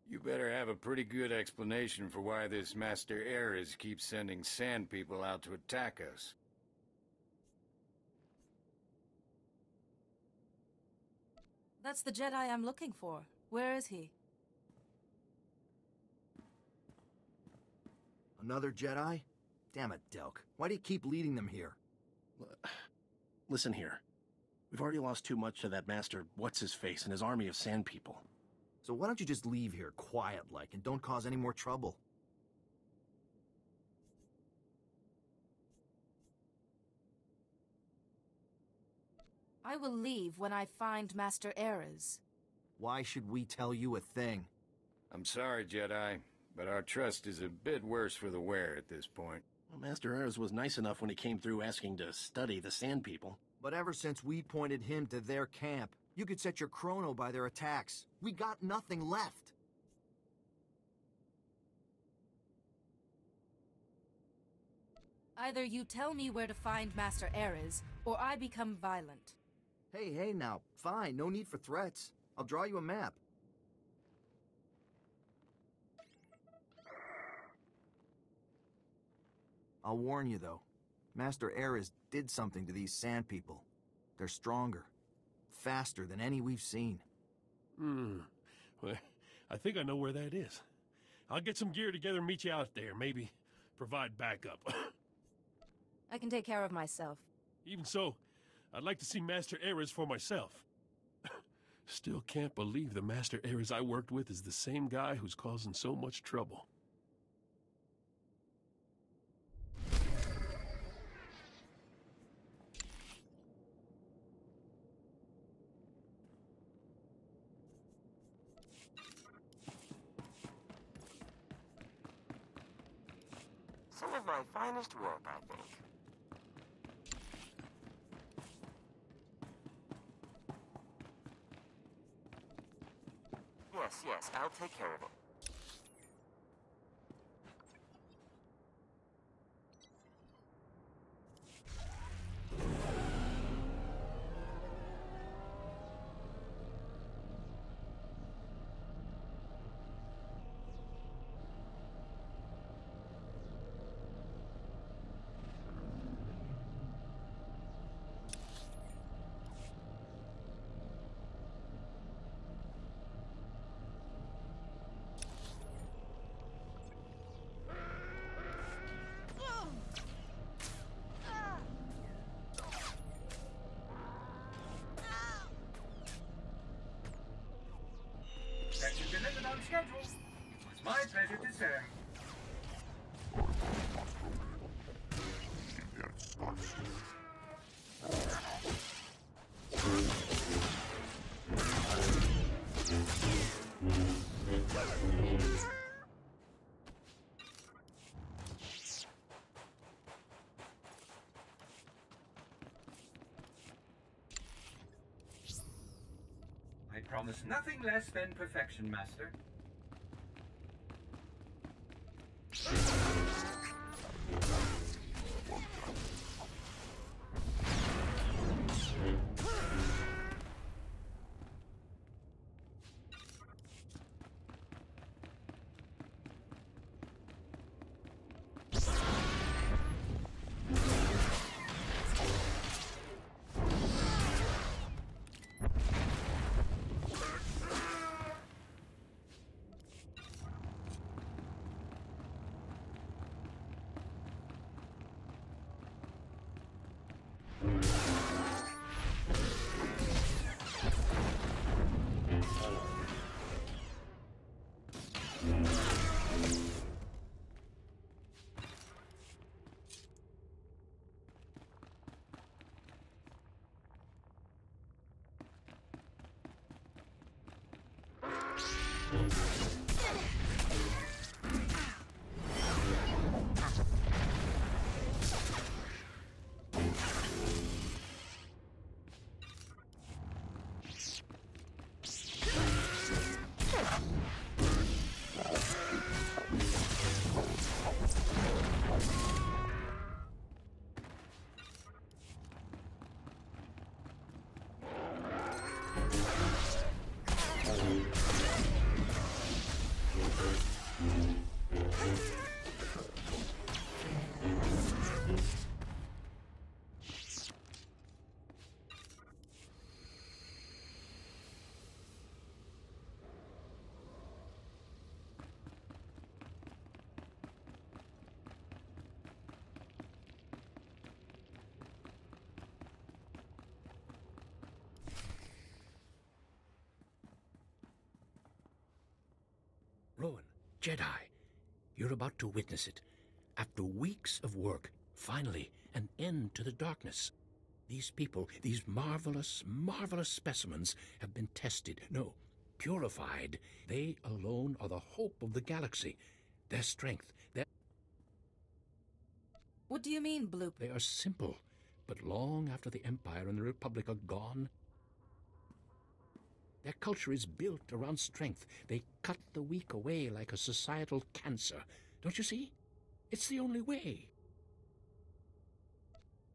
You better have a pretty good explanation for why this Master Ares keeps sending sand people out to attack us. That's the Jedi I'm looking for. Where is he? Another Jedi? Damn it, Delk. Why do you keep leading them here? Listen here. We've already lost too much to that Master What's-His-Face and his army of sand people. So why don't you just leave here quiet-like and don't cause any more trouble? I will leave when I find Master Ares. Why should we tell you a thing? I'm sorry, Jedi, but our trust is a bit worse for the wear at this point. Well, Master Ares was nice enough when he came through asking to study the sand people. But ever since we pointed him to their camp, you could set your chrono by their attacks. We got nothing left. Either you tell me where to find Master Ares, or I become violent. Hey now, fine, no need for threats. I'll draw you a map. I'll warn you, though. Master Ares did something to these sand people. They're stronger, faster than any we've seen. Well, I think I know where that is. I'll get some gear together and meet you out there. Maybe provide backup. I can take care of myself. Even so, I'd like to see Master Ares for myself. Still can't believe the Master Ares I worked with is the same guy who's causing so much trouble. Some of my finest work, I think. Yes, I'll take care of it. That you delivered on schedule. It was my pleasure to serve. I promise nothing less than perfection, Master. Jedi, you're about to witness it. After weeks of work, finally, an end to the darkness. These people, these marvelous, marvelous specimens have been tested, no, purified. They alone are the hope of the galaxy. Their strength, their... What do you mean, Bloop? They are simple, but long after the Empire and the Republic are gone, their culture is built around strength. They cut the weak away like a societal cancer. Don't you see? It's the only way.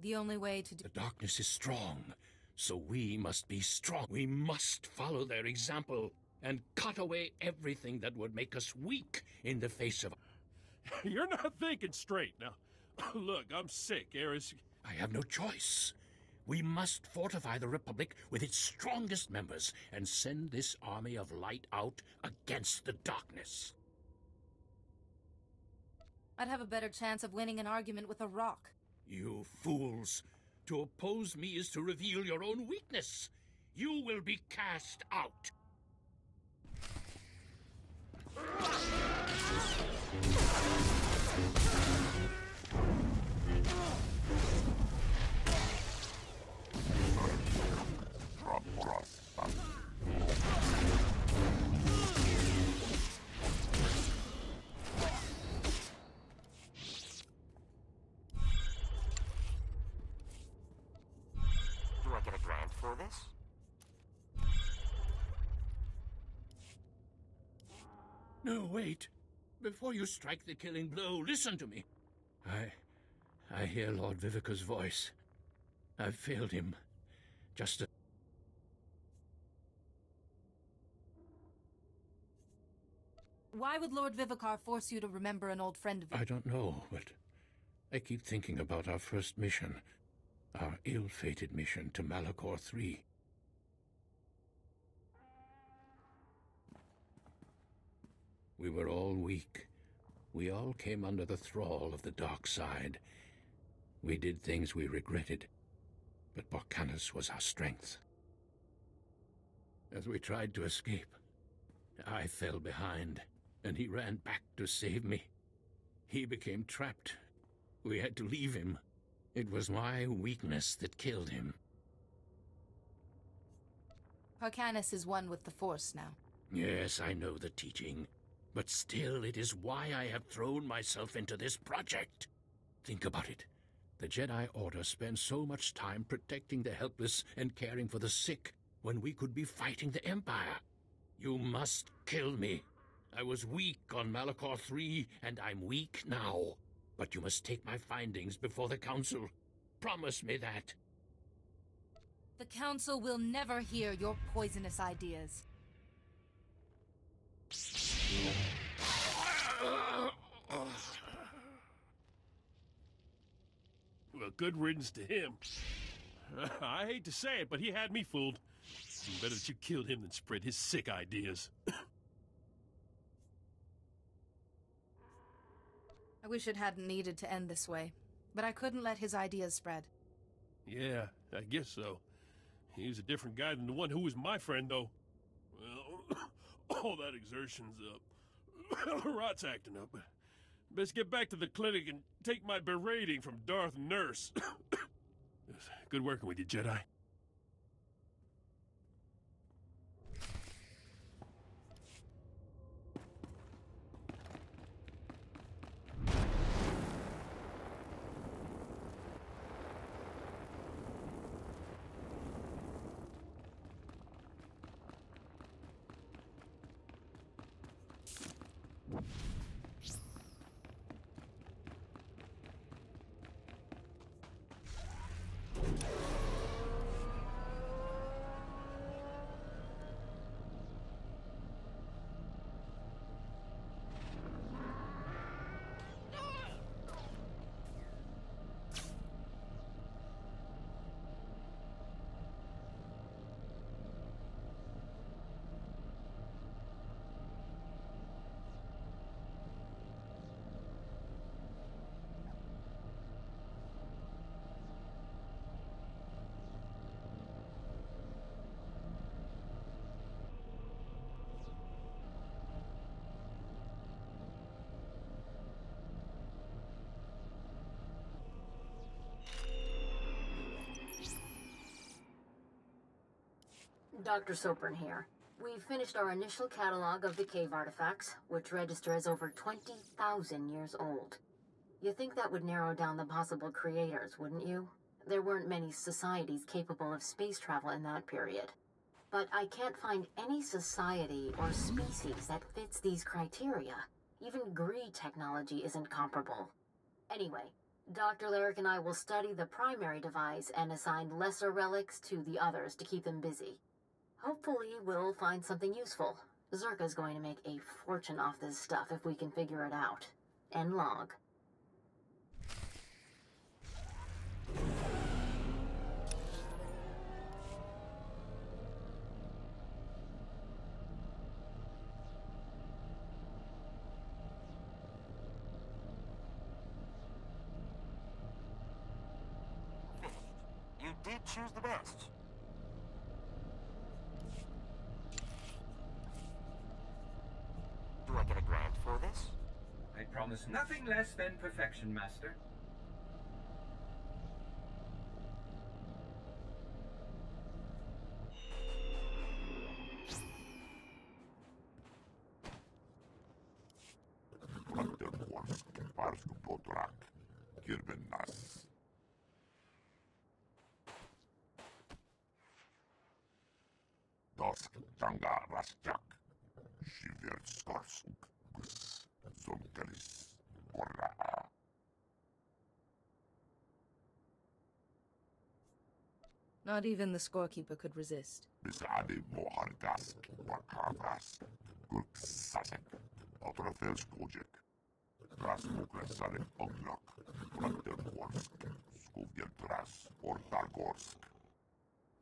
The only way to do... The darkness is strong, so we must be strong. We must follow their example and cut away everything that would make us weak in the face of... You're not thinking straight now. Look, I'm sick, Eris. I have no choice. We must fortify the Republic with its strongest members and send this army of light out against the darkness. I'd have a better chance of winning an argument with a rock. You fools! To oppose me is to reveal your own weakness. You will be cast out. Do I get a grant for this? No, wait. Before you strike the killing blow, listen to me. I hear Lord Vivica's voice. I've failed him. Just a... Why would Lord Vivicar force you to remember an old friend of yours? I don't know, but I keep thinking about our first mission. Our ill-fated mission to Malachor III. We were all weak. We all came under the thrall of the dark side. We did things we regretted, but Borcanus was our strength. As we tried to escape, I fell behind, and he ran back to save me. He became trapped. We had to leave him. It was my weakness that killed him. Harcanus is one with the Force now. Yes, I know the teaching. But still, it is why I have thrown myself into this project. Think about it. The Jedi Order spends so much time protecting the helpless and caring for the sick when we could be fighting the Empire. You must kill me. I was weak on Malachor III, and I'm weak now. But you must take my findings before the Council. Promise me that. The Council will never hear your poisonous ideas. Well, good riddance to him. I hate to say it, but he had me fooled. Better that you killed him than spread his sick ideas. I wish it hadn't needed to end this way, but I couldn't let his ideas spread. Yeah, I guess so. He was a different guy than the one who was my friend, though. Well, all that exertion's up. Rot's acting up. Best get back to the clinic and take my berating from Darth Nurse. Good working with you, Jedi. Dr. Sopran here. We finished our initial catalog of the cave artifacts, which register as over 20,000 years old. You think that would narrow down the possible creators, wouldn't you? There weren't many societies capable of space travel in that period. But I can't find any society or species that fits these criteria. Even Gree technology isn't comparable. Anyway, Dr. Lyric and I will study the primary device and assign lesser relics to the others to keep them busy. Hopefully, we'll find something useful. Zerka's going to make a fortune off this stuff if we can figure it out. End log. You did choose the best. Do I get a grant for this? I promise nothing less than perfection, Master. Dosk Tanga Rasjak, Shiver Skarsuk, Zonkalis, Korra. Not even the scorekeeper could resist. Bisade Mohargask, Wakavas, Gurk Sasek, Outrafels Project, Rasmoklasarek Oglok, Brandenborsk, Skuvjeltras, Ortargorsk,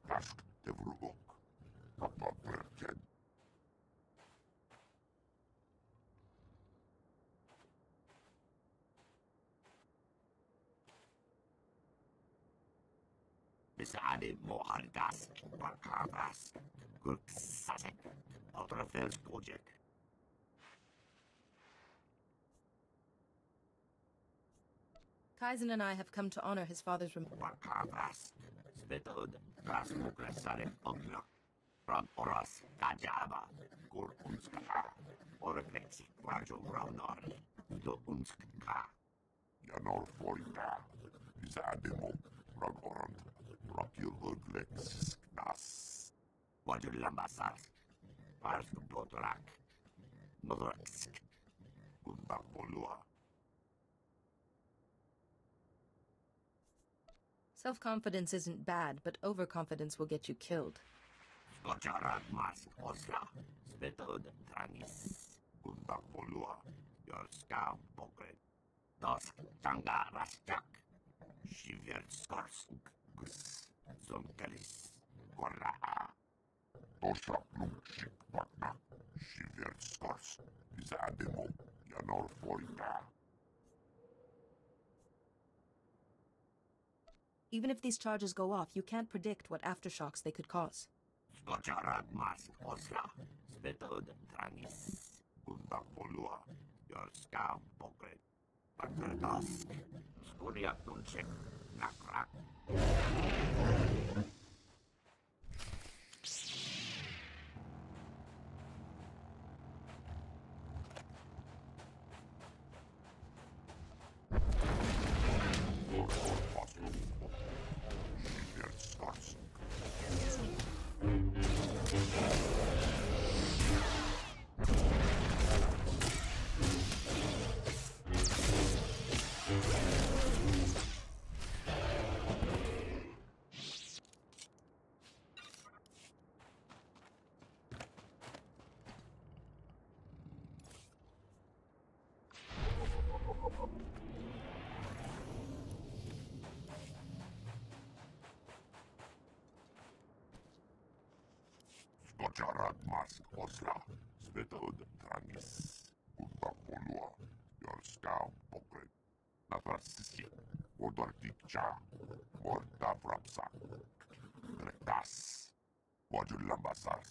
Kask Devrugok. Besade Mohargas, Wakavas, Gurk Sasek, Outrafels Project. Kaizen and I have come to honor his father's Wakavas, Svetod, Rasmoklasarek Oglok. From Oras, Tajaba, Gur Unska, Oreflexi, Quajo Raunori, Do Unska, Yanor Forita, Zademo, Ragorant, Rockil Urglex, Nas, Quajo Lambasas, Parsk Botorak, Nodrax, Gundapolua. Self-confidence isn't bad, but overconfidence will get you killed. Skocharat Mas Osla, Svetod Tranis, Gundapolua, your scout pokret, Dosk Tanga Rasjak, Shiver Skarsuk, Gus, Zonkalis, Korra, Tosha Plumshik Pakna, Shiver Skars, Zademo, Yanor Forita. Even if these charges go off, you can't predict what aftershocks they could cause. Skocharat Mas Osla, Svetod Tranis, Gundapolua, your scout pokret, Patradosk, Skuria Tunchek, Nakrak. Skocharat Mas Osla, Svetod Tranis, Gundapolua, your scout pokret, Natrasisi, Odortikcha, Morta Vrapsa, Rektas, Wajulambasas,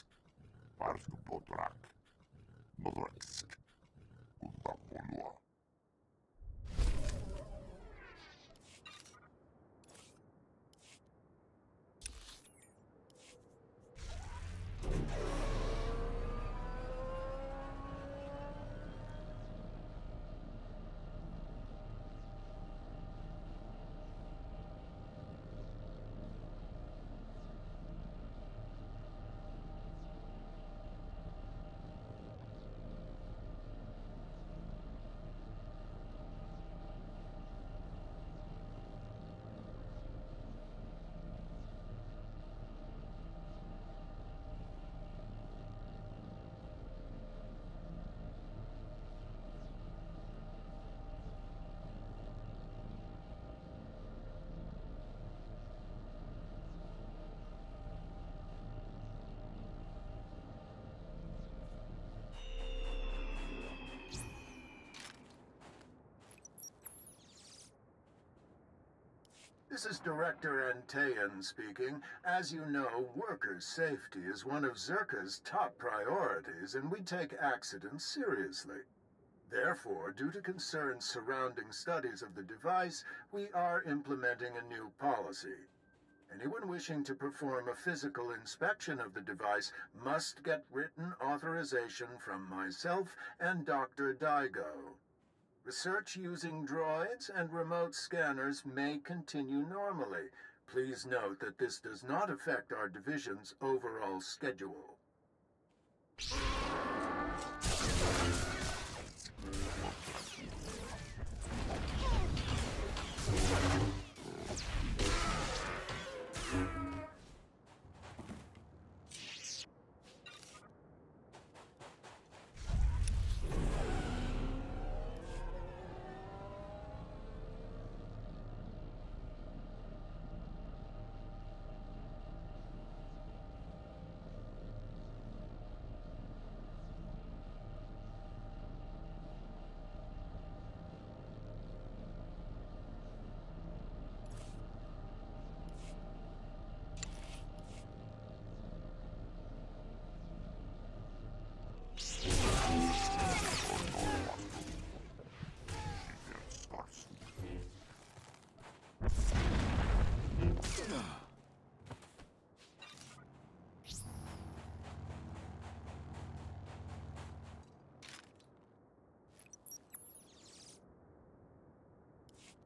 Parsk Botorak, Nodrax, Gundapolua. This is Director Antean speaking. As you know, worker safety is one of Zerka's top priorities, and we take accidents seriously. Therefore, due to concerns surrounding studies of the device, we are implementing a new policy. Anyone wishing to perform a physical inspection of the device must get written authorization from myself and Dr. Daigo. Research using droids and remote scanners may continue normally. Please note that this does not affect our division's overall schedule.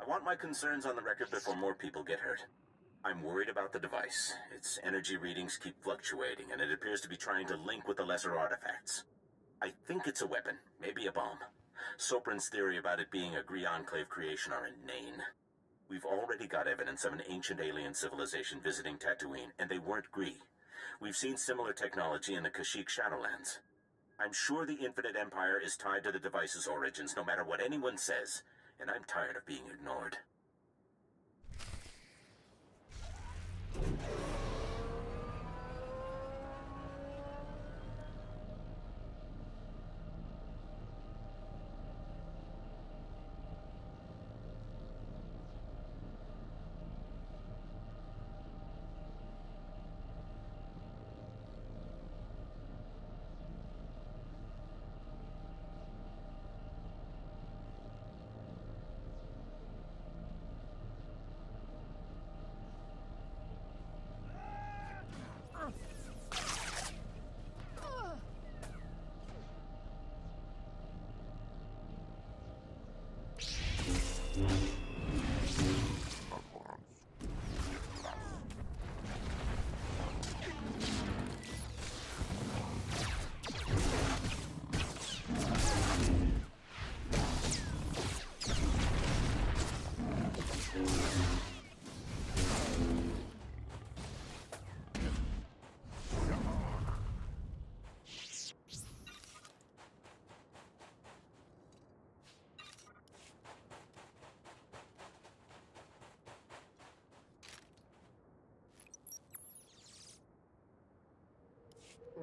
I want my concerns on the record before more people get hurt. I'm worried about the device. Its energy readings keep fluctuating, and it appears to be trying to link with the lesser artifacts. I think it's a weapon, maybe a bomb. Sopran's theory about it being a Gree Enclave creation are inane. We've already got evidence of an ancient alien civilization visiting Tatooine, and they weren't Gree. We've seen similar technology in the Kashyyyk Shadowlands. I'm sure the Infinite Empire is tied to the device's origins, no matter what anyone says. And I'm tired of being ignored.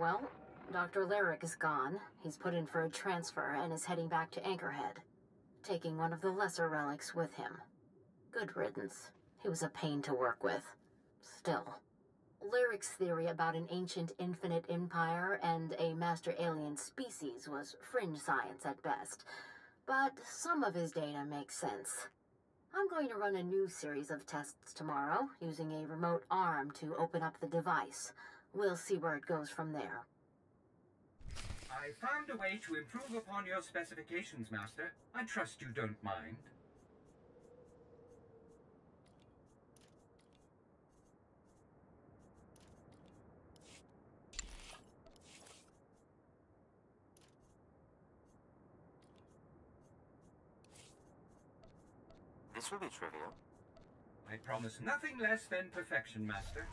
Well, Dr. Lyric is gone. He's put in for a transfer and is heading back to Anchorhead, taking one of the lesser relics with him. Good riddance. He was a pain to work with. Still. Lyric's theory about an ancient infinite empire and a master alien species was fringe science at best, but some of his data makes sense. I'm going to run a new series of tests tomorrow, using a remote arm to open up the device. We'll see where it goes from there. I found a way to improve upon your specifications, Master. I trust you don't mind. This will be trivial. I promise nothing less than perfection, Master.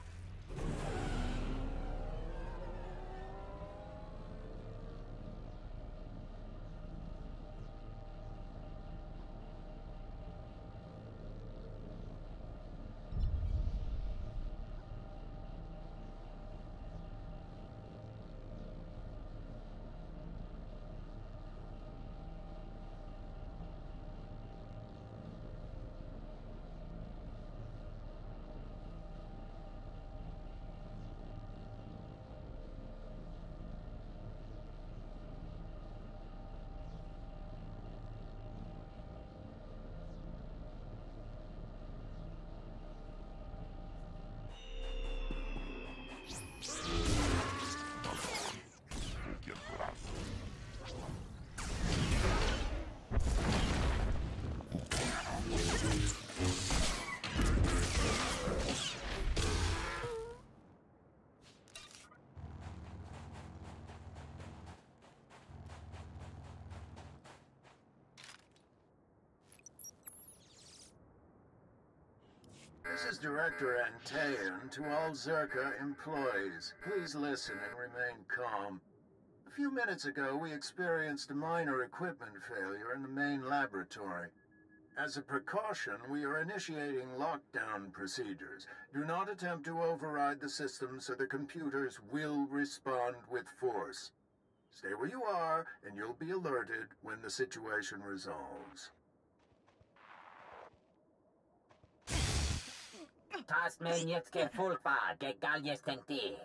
This is Director Antaean to all Zerka employees. Please listen and remain calm. A few minutes ago, we experienced a minor equipment failure in the main laboratory. As a precaution, we are initiating lockdown procedures. Do not attempt to override the system so the computers will respond with force. Stay where you are, and you'll be alerted when the situation resolves. Tas me nieckie fulpa, gegal jestem ty.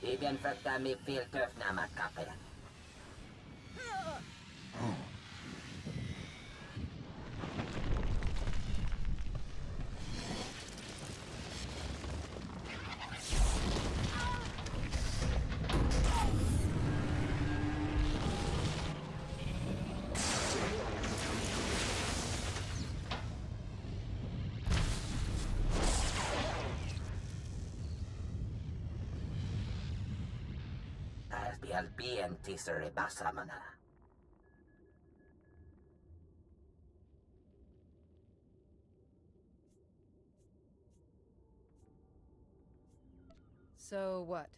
Igen föktem még fél töfnámat kapja. Bien tisere basamana. So what?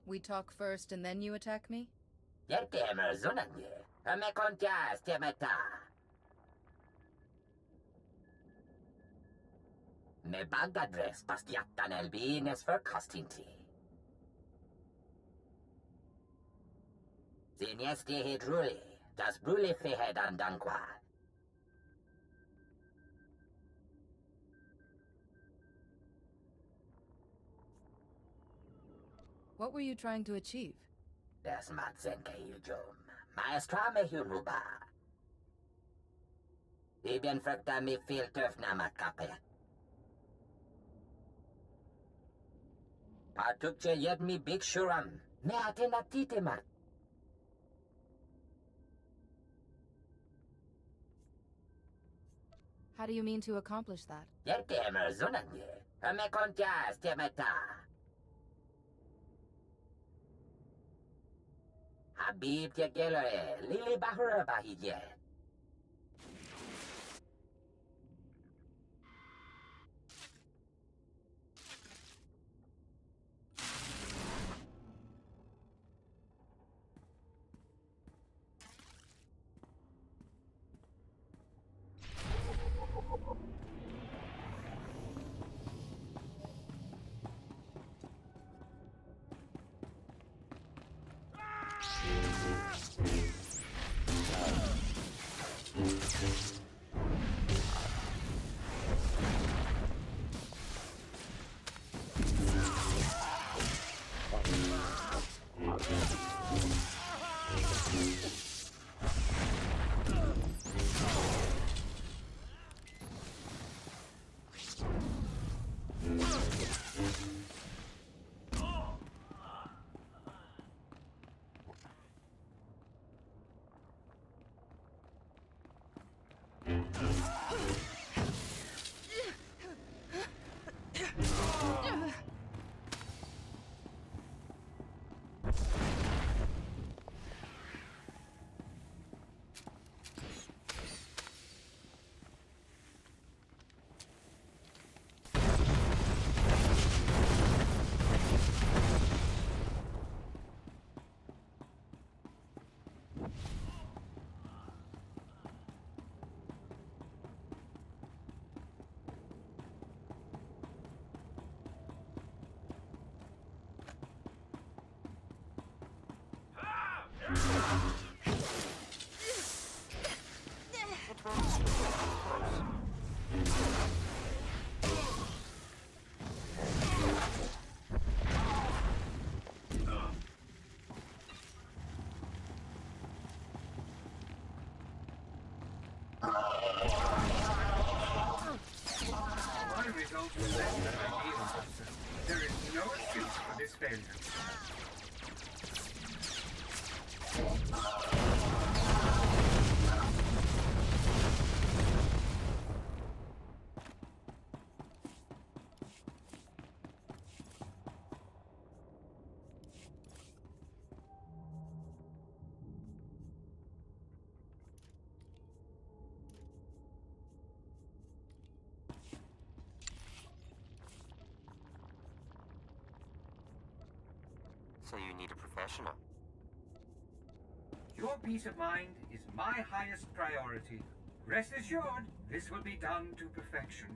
We talk first and then you attack me? Yertemer zunanje. Me kontias temeta. Me bagadres bastiatan elbines för kastinti. Sinjesti hidruli, das bruli fehedan dankwa. What were you trying to achieve? Das Matsen Kayujum. Maestra Mehunuba. Ibn Frekta mi filter Namakape. Patukche yed mi big shuram. Me atena titemat. How do you mean to accomplish that? Yetemer zunanye. Me kontias temeta. Habib Tegelere, Lili Bahura Bahije. My results were less than ideal, Hudson. There is no excuse for this failure. So you need a professional. Your peace of mind is my highest priority. Rest assured, this will be done to perfection.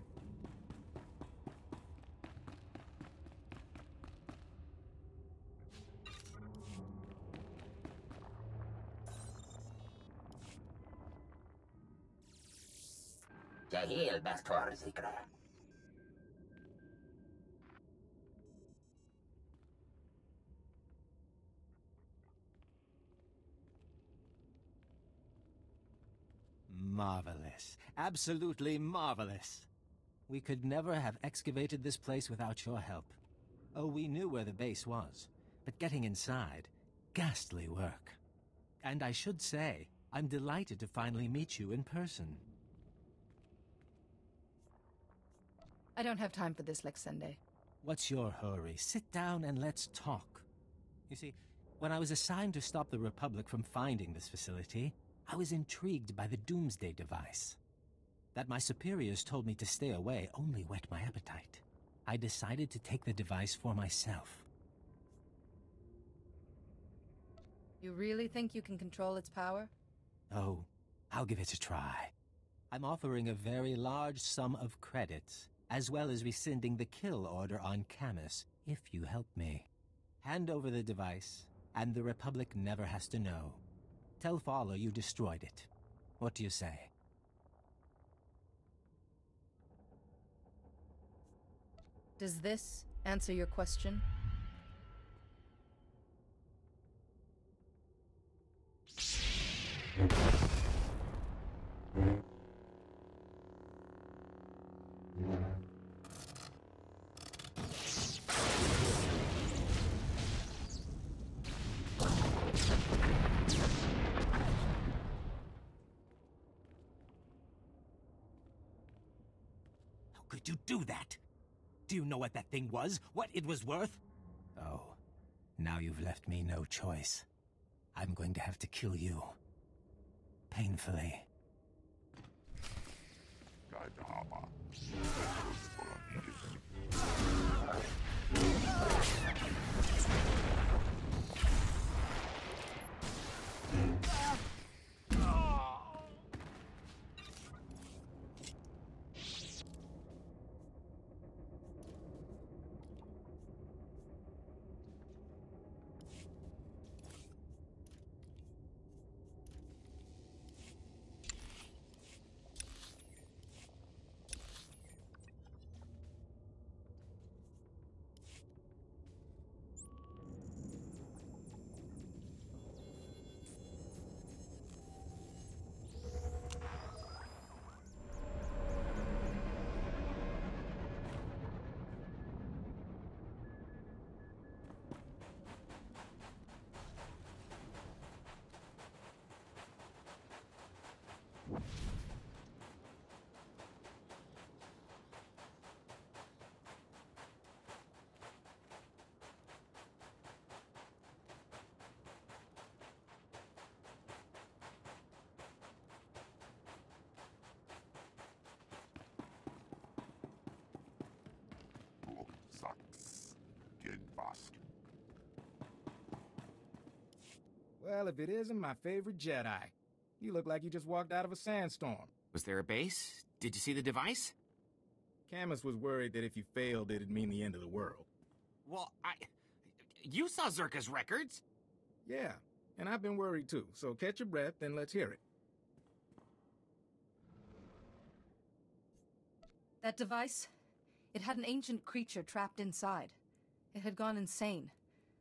Jahil Bastor Zikra. Marvelous. Absolutely marvelous. We could never have excavated this place without your help. Oh, we knew where the base was, but getting inside, ghastly work. And I should say, I'm delighted to finally meet you in person. I don't have time for this, Lexende. What's your hurry? Sit down and let's talk. You see, when I was assigned to stop the Republic from finding this facility, I was intrigued by the Doomsday device. That my superiors told me to stay away only whet my appetite. I decided to take the device for myself. You really think you can control its power? Oh, I'll give it a try. I'm offering a very large sum of credits, as well as rescinding the kill order on Camus, if you help me. Hand over the device, and the Republic never has to know. Tell Fowler you destroyed it. What do you say? Does this answer your question? Could you do that? Do you know what that thing was? What it was worth? Oh, now you've left me no choice. I'm going to have to kill you. Painfully. Well, if it isn't my favorite Jedi. You look like you just walked out of a sandstorm. Was there a base? Did you see the device? Camus was worried that if you failed, it'd mean the end of the world. Well, you saw Zerka's records. Yeah, and I've been worried too, so catch your breath and let's hear it. That device, it had an ancient creature trapped inside. It had gone insane.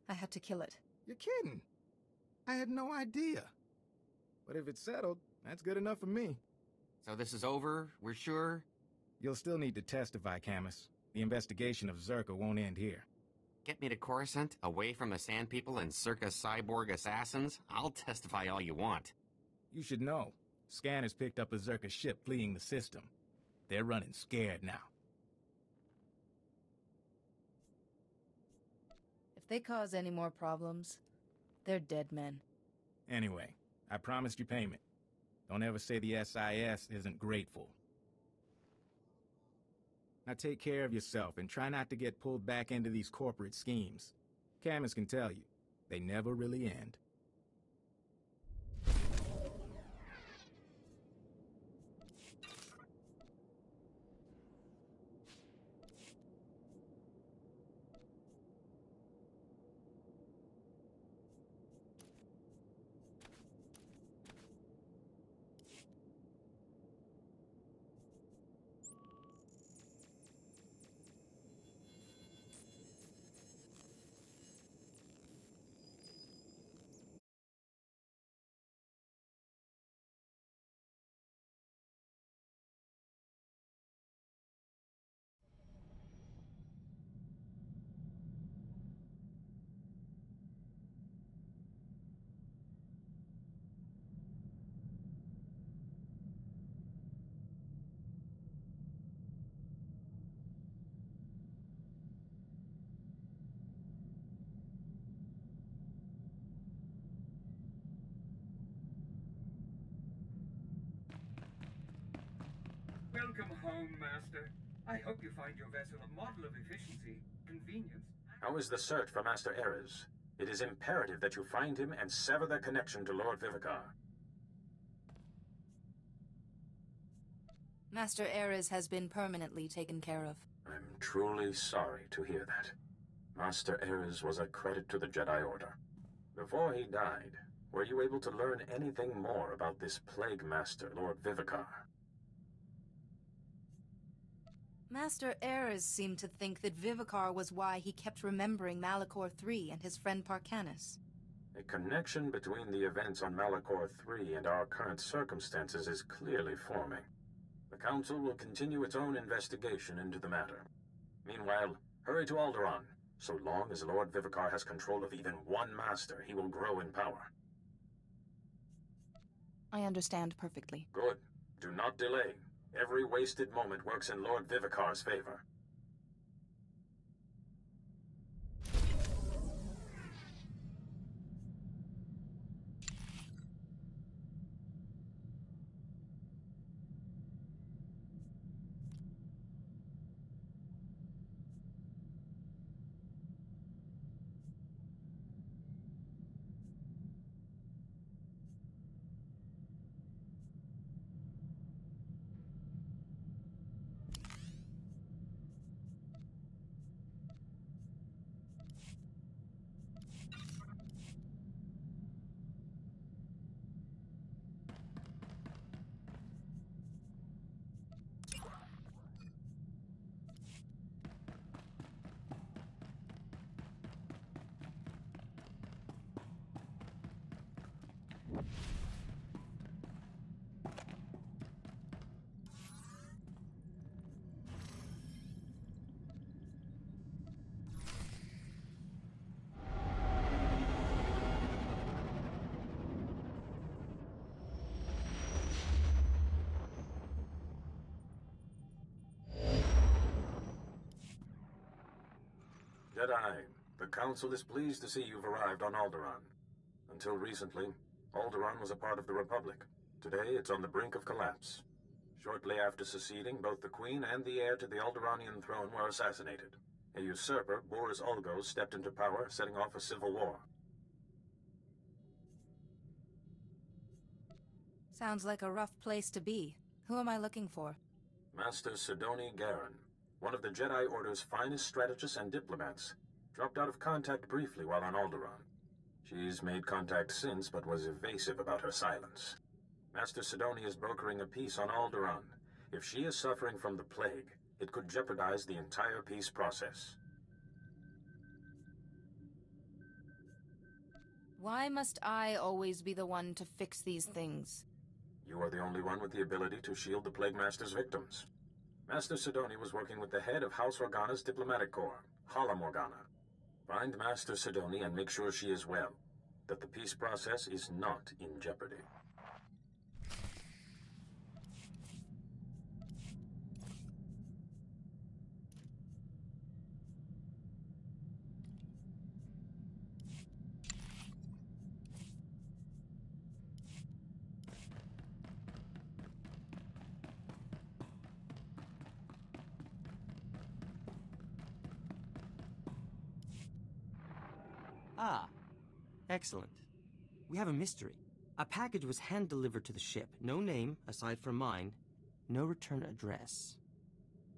I had to kill it. You're kidding. I had no idea. But if it's settled, that's good enough for me. So this is over, we're sure? You'll still need to testify, Camus. The investigation of Zerka won't end here. Get me to Coruscant, away from the Sand People and Circa cyborg assassins? I'll testify all you want. You should know. Scanners picked up a Zerka ship fleeing the system. They're running scared now. If they cause any more problems, they're dead men. Anyway, I promised you payment. Don't ever say the SIS isn't grateful. Now take care of yourself and try not to get pulled back into these corporate schemes. Camus can tell you, they never really end. Welcome home, Master. I hope you find your vessel a model of efficiency, convenience. How is the search for Master Erez? It is imperative that you find him and sever their connection to Lord Vivicar. Master Erez has been permanently taken care of. I'm truly sorry to hear that. Master Erez was a credit to the Jedi Order. Before he died, were you able to learn anything more about this Plague Master, Lord Vivicar? Master Erez seemed to think that Vivicar was why he kept remembering Malachor III and his friend Parcanis. A connection between the events on Malachor 3 and our current circumstances is clearly forming. The Council will continue its own investigation into the matter. Meanwhile, hurry to Alderaan. So long as Lord Vivicar has control of even one master, he will grow in power. I understand perfectly. Good. Do not delay. Every wasted moment works in Lord Vivicar's favor. Jedi, the Council is pleased to see you've arrived on Alderaan. Until recently, Alderaan was a part of the Republic. Today, it's on the brink of collapse. Shortly after seceding, both the Queen and the heir to the Alderaanian throne were assassinated. A usurper, Boris Ulgos, stepped into power, setting off a civil war. Sounds like a rough place to be. Who am I looking for? Master Sidoni Garen, one of the Jedi Order's finest strategists and diplomats, dropped out of contact briefly while on Alderaan. She's made contact since, but was evasive about her silence. Master Sidoni is brokering a peace on Alderaan. If she is suffering from the plague, it could jeopardize the entire peace process. Why must I always be the one to fix these things? You are the only one with the ability to shield the Plague Master's victims. Master Sidoni was working with the head of House Organa's diplomatic corps, Hala Morgana. Find Master Sidoni and make sure she is well, that the peace process is not in jeopardy. Ah, excellent. We have a mystery. A package was hand-delivered to the ship. No name, aside from mine. No return address.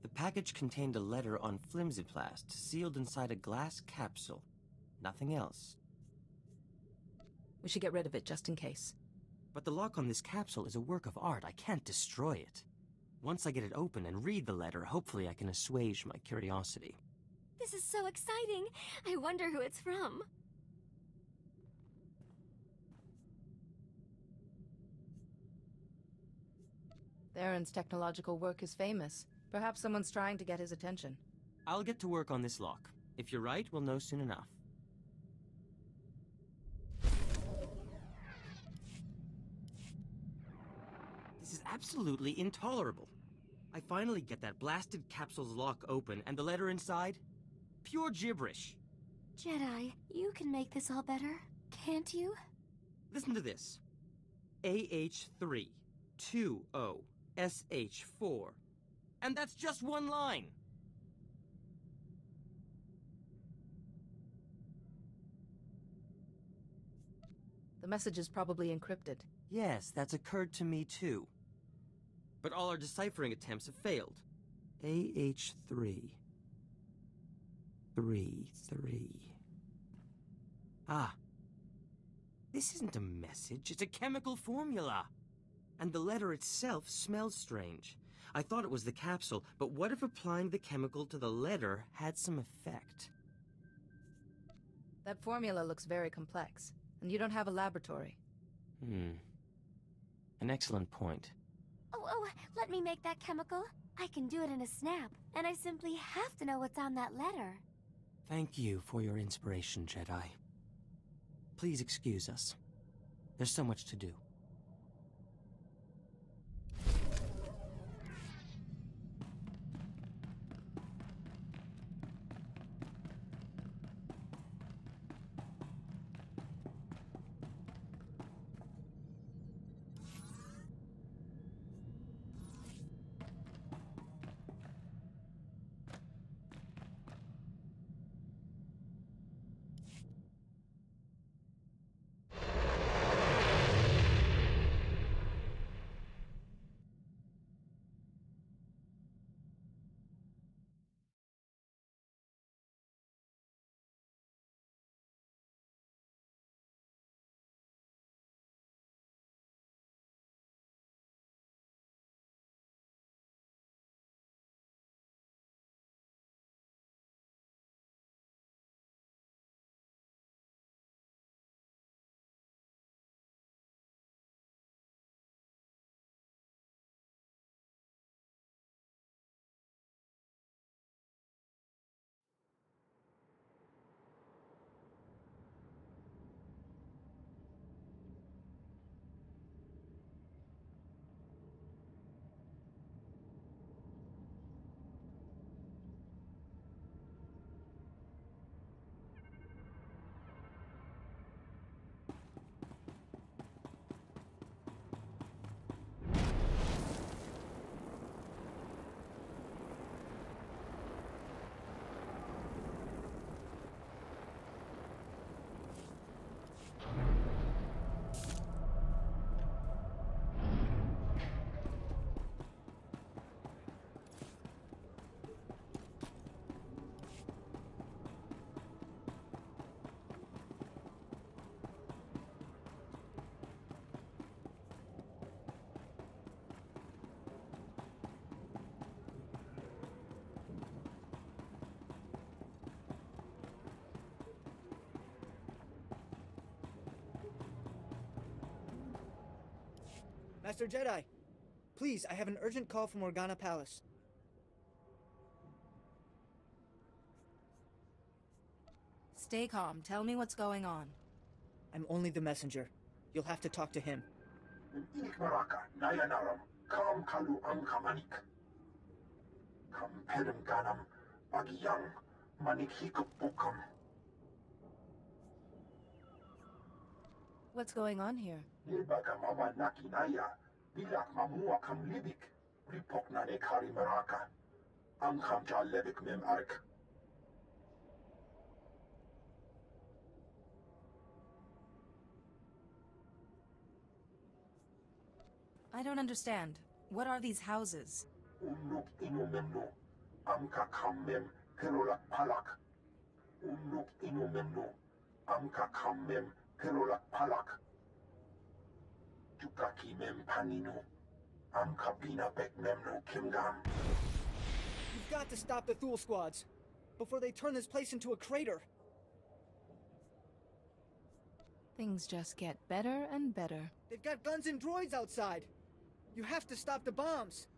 The package contained a letter on flimsiplast, sealed inside a glass capsule. Nothing else. We should get rid of it, just in case. But the lock on this capsule is a work of art. I can't destroy it. Once I get it open and read the letter, hopefully I can assuage my curiosity. This is so exciting. I wonder who it's from. Theron's technological work is famous. Perhaps someone's trying to get his attention. I'll get to work on this lock. If you're right, we'll know soon enough. This is absolutely intolerable. I finally get that blasted capsule's lock open, and the letter inside? Pure gibberish. Jedi, you can make this all better, can't you? Listen to this. AH3 20 SH4. And that's just one line. The message is probably encrypted. Yes, that's occurred to me too. But all our deciphering attempts have failed. AH3 3. Ah. This isn't a message, it's a chemical formula. And the letter itself smells strange. I thought it was the capsule, but what if applying the chemical to the letter had some effect? That formula looks very complex. And you don't have a laboratory. An excellent point. Oh, let me make that chemical. I can do it in a snap, and I simply have to know what's on that letter. Thank you for your inspiration, Jedi. Please excuse us. There's so much to do. Master Jedi, please, I have an urgent call from Organa Palace. Stay calm. Tell me what's going on. I'm only the messenger. You'll have to talk to him. Maraka, Nayanaram, Kam Kalu Ankamanik. Kam Pedem Ganam, Bagiyang, Manik Hikupukam. What's going on here? Nilbaga Mama Nakinaya, Bilak Mamua Kam Libik, Ripoknane Kari Maraka. Ankam Jalebik Mem Ark. I don't understand. What are these houses? Unuk Inumemno, Amka Kammem, Kerolak Palak. Unuk Inumemno, Amka Kammem, Kerolak Palak. Jukaki Mem Panino, Amka Bina Bek Memno Kimgam. You've got to stop the Thule squads before they turn this place into a crater. Things just get better and better. They've got guns and droids outside. You have to stop the bombs.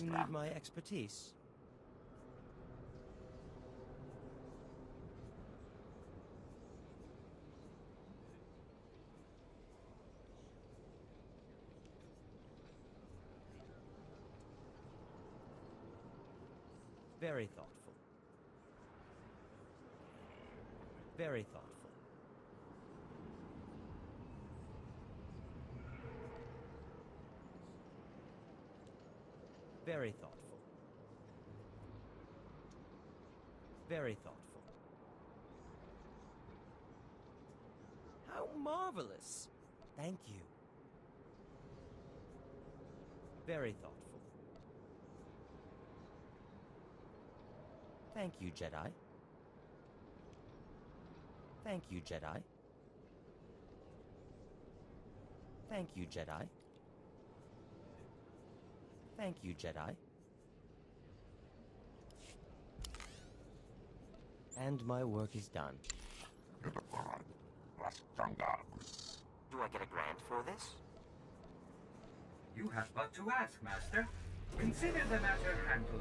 You need my expertise? Very thoughtful. Very thoughtful. Very thoughtful. Very thoughtful. How marvelous! Thank you. Very thoughtful. Thank you, Jedi. Thank you, Jedi. Thank you, Jedi. Thank you, Jedi. And my work is done. Do I get a grant for this? You have but to ask, Master. Consider the matter handled.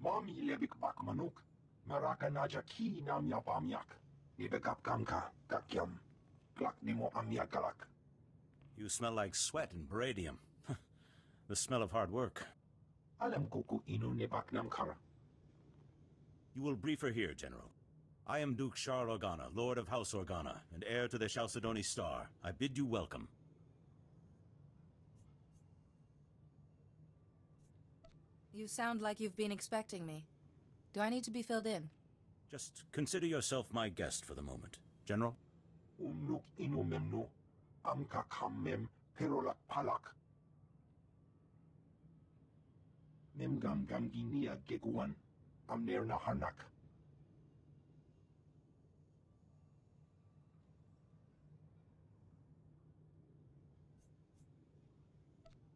Mami lebik bak manuk. Maraka naja ki nam yapamyak. Nibekap kamka, kakyam. Klak nimo amyakalak. You smell like sweat and palladium. The smell of hard work. Alam kuku inu nibak nam kara. You will brief her here, General. I am Duke Charles Organa, Lord of House Organa, and heir to the Chalcedony Star. I bid you welcome. You sound like you've been expecting me. Do I need to be filled in? Just consider yourself my guest for the moment. General? Unuk inu memnu. Amka kammem perolak palak. Memgam gam ginia geguan. Amner na hanak.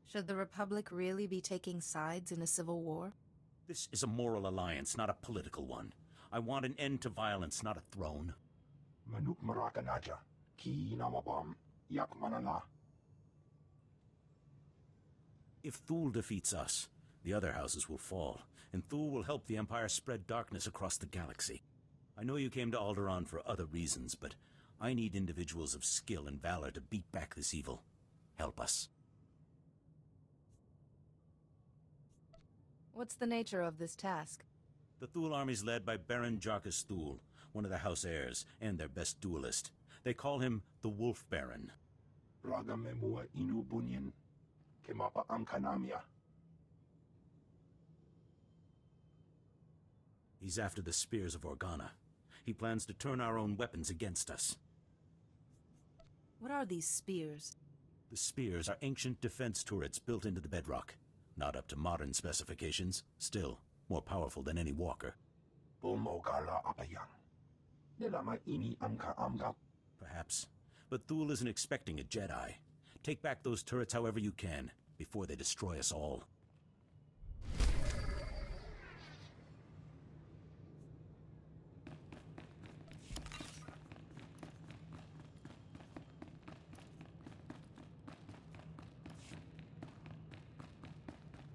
Should the Republic really be taking sides in a civil war? This is a moral alliance, not a political one. I want an end to violence, not a throne. Manuk marakanaja. Ki namabam. Yak manana. If Thule defeats us, the other houses will fall, and Thule will help the Empire spread darkness across the galaxy. I know you came to Alderaan for other reasons, but I need individuals of skill and valor to beat back this evil. Help us. What's the nature of this task? The Thule army is led by Baron Jarkus Thule, one of the House heirs, and their best duelist. They call him the Wolf Baron. Raga memua inu bunyan. Kemapa amkanamia. He's after the spears of Organa. He plans to turn our own weapons against us. What are these spears? The spears are ancient defense turrets built into the bedrock. Not up to modern specifications, still more powerful than any walker. Perhaps, but Thule isn't expecting a Jedi. Take back those turrets however you can, before they destroy us all.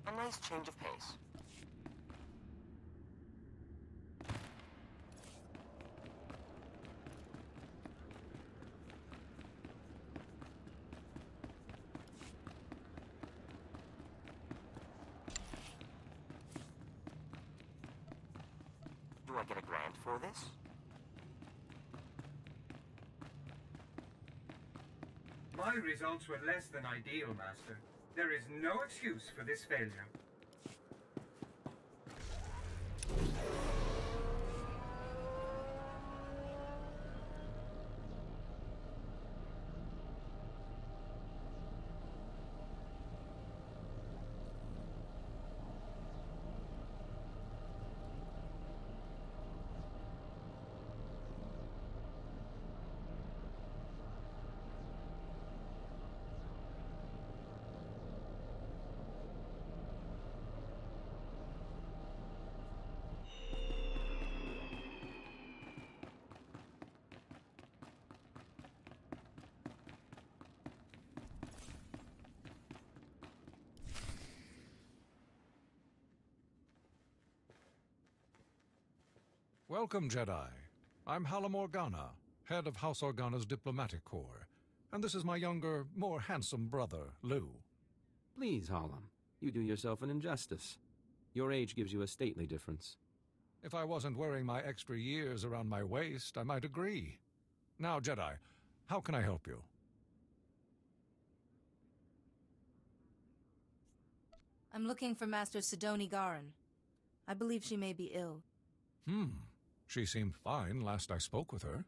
A nice change of pace. Do I get a grant for this? My results were less than ideal, Master. There is no excuse for this failure. Welcome, Jedi. I'm Hallam Organa, head of House Organa's diplomatic corps. And this is my younger, more handsome brother, Lou. Please, Hallam. You do yourself an injustice. Your age gives you a stately difference. If I wasn't wearing my extra years around my waist, I might agree. Now, Jedi, how can I help you? I'm looking for Master Sidoni Garan. I believe she may be ill. She seemed fine last I spoke with her.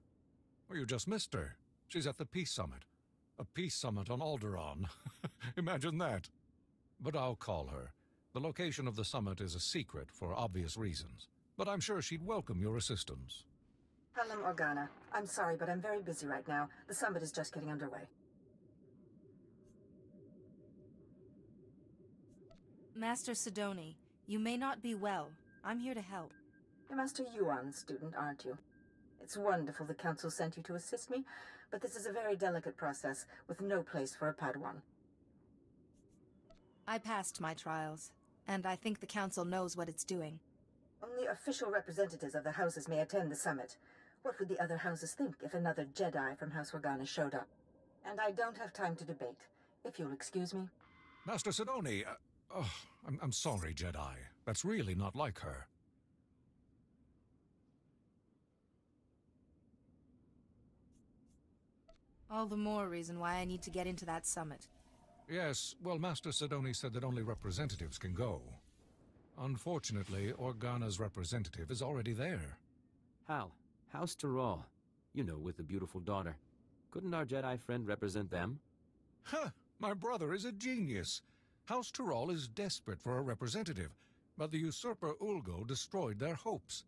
Or you just missed her. She's at the Peace Summit. A peace summit on Alderaan. Imagine that. But I'll call her. The location of the summit is a secret for obvious reasons. But I'm sure she'd welcome your assistance. Hallam Organa. I'm sorry, but I'm very busy right now. The summit is just getting underway. Master Sidoni, you may not be well. I'm here to help. You're Master Yuan's student, aren't you? It's wonderful the Council sent you to assist me, but this is a very delicate process, with no place for a Padawan. I passed my trials, and I think the Council knows what it's doing. official representatives of the houses may attend the summit. What would the other houses think if another Jedi from House Organa showed up? And I don't have time to debate. If you'll excuse me. Master Sidoni, I'm sorry, Jedi. That's really not like her. All the more reason why I need to get into that summit. Yes, well, Master Sidoni said that only representatives can go. Unfortunately, Organa's representative is already there. Hal, House Tyrrell. You know, with the beautiful daughter. Couldn't our Jedi friend represent them? Huh! My brother is a genius. House Tyrrell is desperate for a representative, but the usurper Ulgo destroyed their hopes.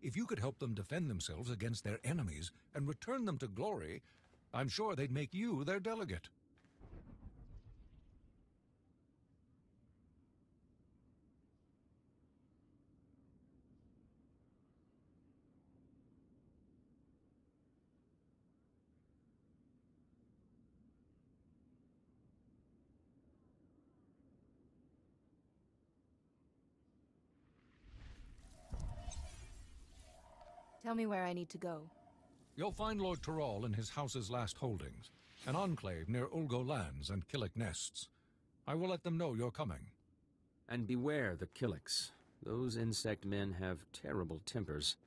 If you could help them defend themselves against their enemies and return them to glory, I'm sure they'd make you their delegate. Tell me where I need to go. You'll find Lord Tyrrell in his house's last holdings, an enclave near Ulgo lands and Killik nests. I will let them know you're coming. And beware the Killiks. Those insect men have terrible tempers.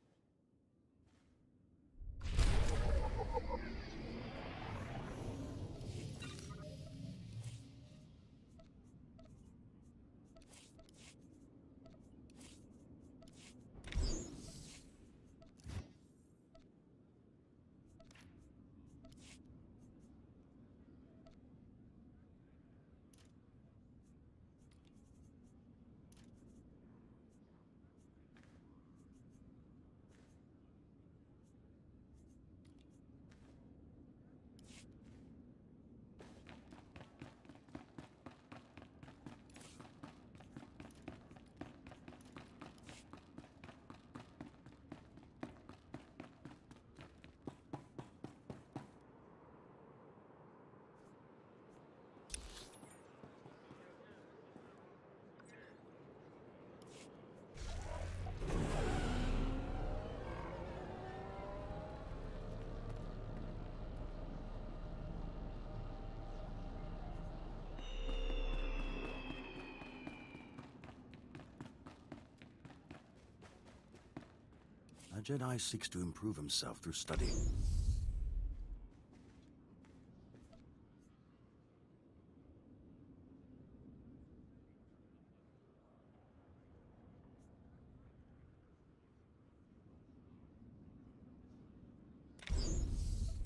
A Jedi seeks to improve himself through study.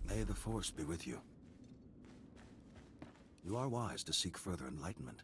May the Force be with you. You are wise to seek further enlightenment.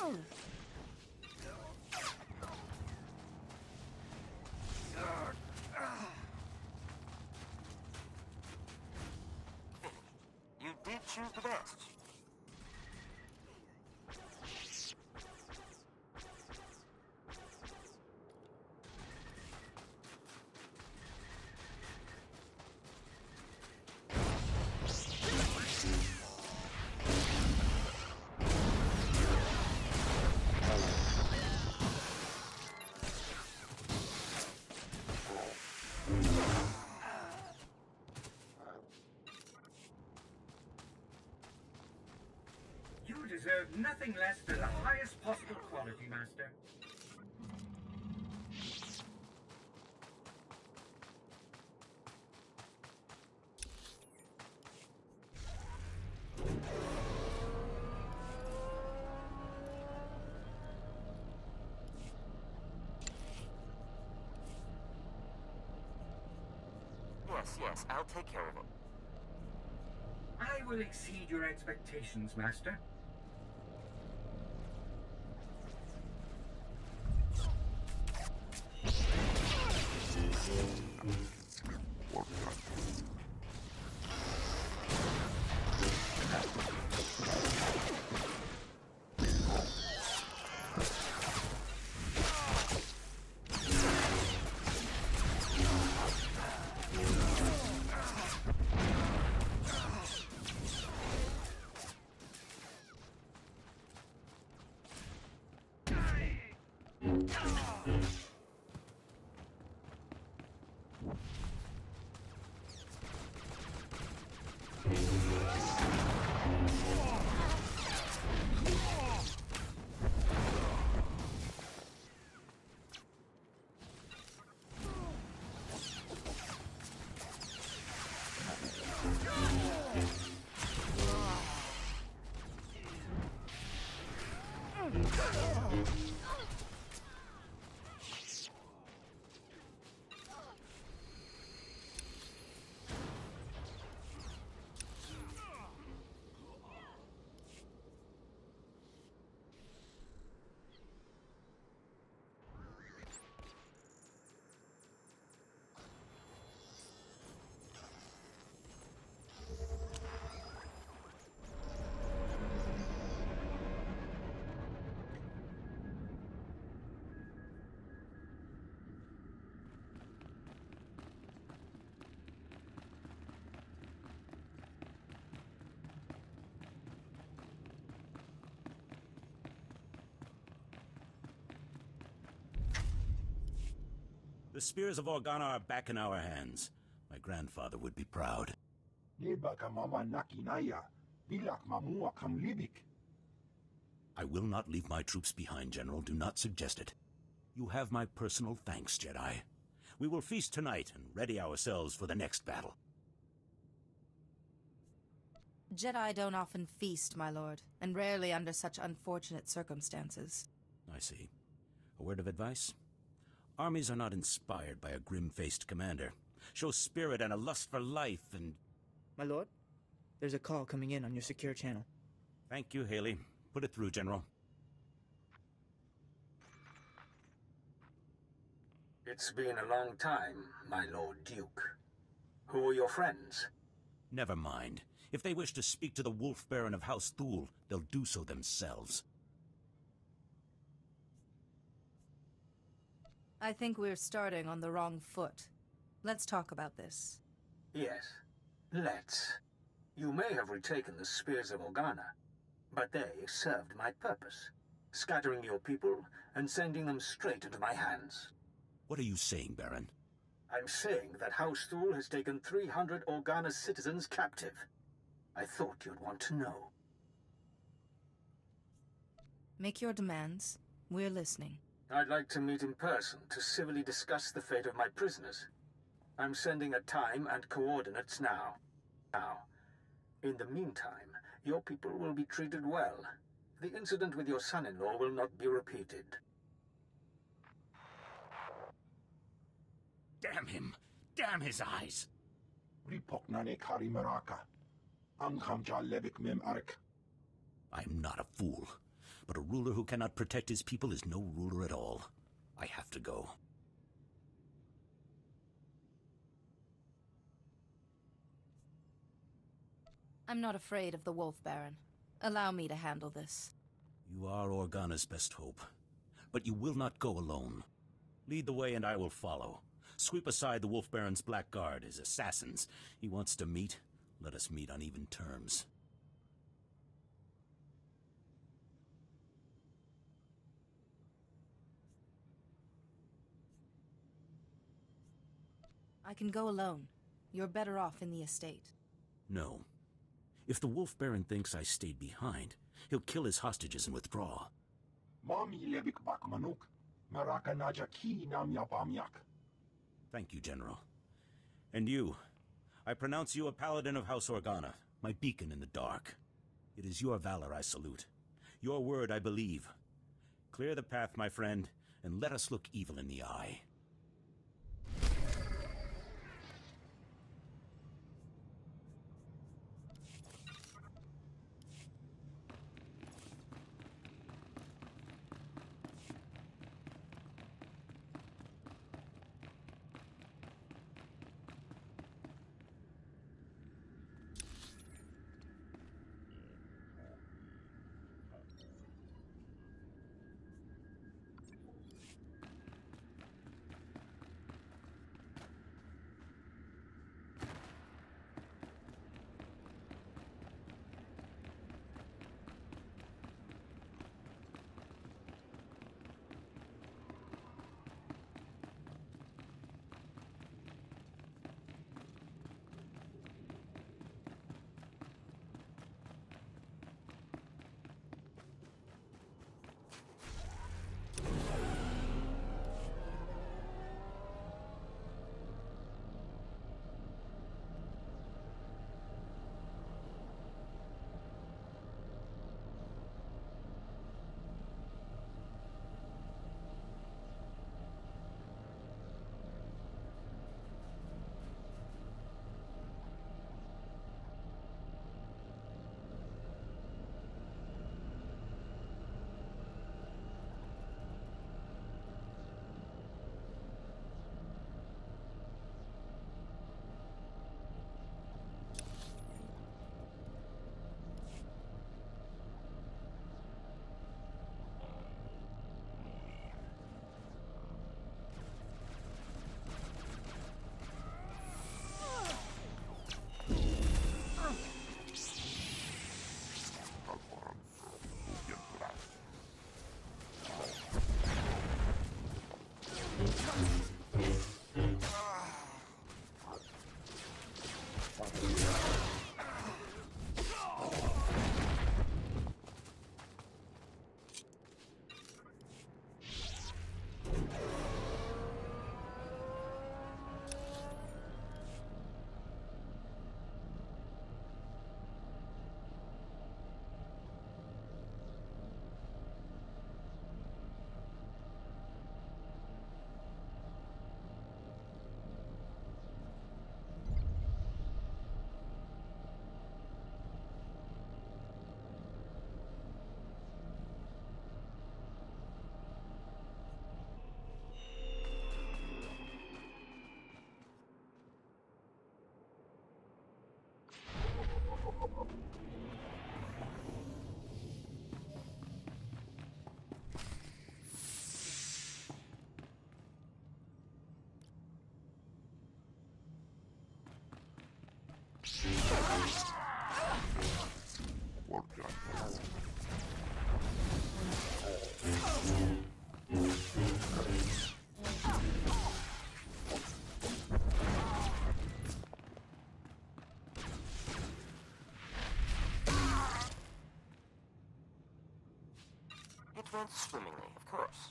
You did choose the best. You deserve nothing less than the highest possible quality, Master. Yes, I'll take care of it. I will exceed your expectations, Master. The spears of Organa are back in our hands. My grandfather would be proud. I will not leave my troops behind, General. Do not suggest it. You have my personal thanks, Jedi. We will feast tonight and ready ourselves for the next battle. Jedi don't often feast, my lord, and rarely under such unfortunate circumstances. I see. A word of advice? Armies are not inspired by a grim-faced commander. Show spirit and a lust for life and... My lord, there's a call coming in on your secure channel. Thank you, Haley. Put it through, General. It's been a long time, my Lord Duke. Who are your friends? Never mind. If they wish to speak to the Wolf Baron of House Thule, they'll do so themselves. I think we're starting on the wrong foot. Let's talk about this. Yes, let's. You may have retaken the spears of Organa, but they served my purpose, scattering your people and sending them straight into my hands. What are you saying, Baron? I'm saying that House Thule has taken 300 Organa citizens captive. I thought you'd want to know. Make your demands. We're listening. I'd like to meet in person to civilly discuss the fate of my prisoners. I'm sending a time and coordinates now. In the meantime, your people will be treated well. The incident with your son-in-law will not be repeated. Damn him! Damn his eyes! I'm not a fool. But a ruler who cannot protect his people is no ruler at all. I have to go. I'm not afraid of the Wolf Baron. Allow me to handle this. You are Organa's best hope. But you will not go alone. Lead the way and I will follow. Sweep aside the Wolf Baron's black guard, his assassins. He wants to meet. Let us meet on even terms. I can go alone. You're better off in the estate. No. If the Wolf Baron thinks I stayed behind, he'll kill his hostages and withdraw. Thank you, General. And you. I pronounce you a paladin of House Organa, my beacon in the dark. It is your valor I salute. Your word I believe. Clear the path, my friend, and let us look evil in the eye. It went swimmingly, of course.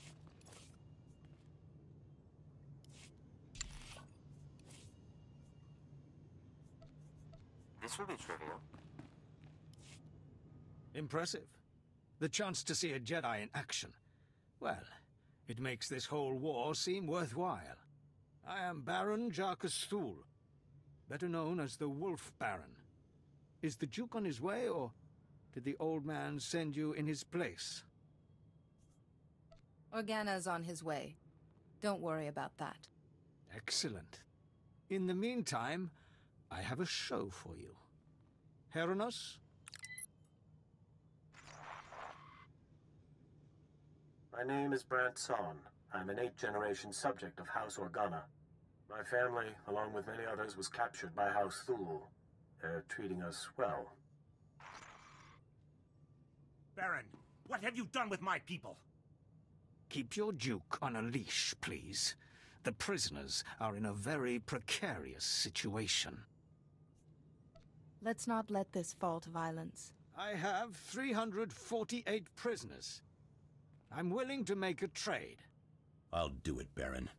This will be trivial. Impressive. The chance to see a Jedi in action. Well, it makes this whole war seem worthwhile. I am Baron Jarkus Thul, better known as the Wolf Baron. Is the Duke on his way, or did the old man send you in his place? Organa's on his way. Don't worry about that. Excellent. In the meantime, I have a show for you. Heranos? My name is Brant Son. I'm an 8th-generation subject of House Organa. My family, along with many others, was captured by House Thule. They're treating us well. Baron, what have you done with my people? Keep your Duke on a leash, please. The prisoners are in a very precarious situation. Let's not let this fall to violence. I have 348 prisoners. I'm willing to make a trade. I'll do it, Baron.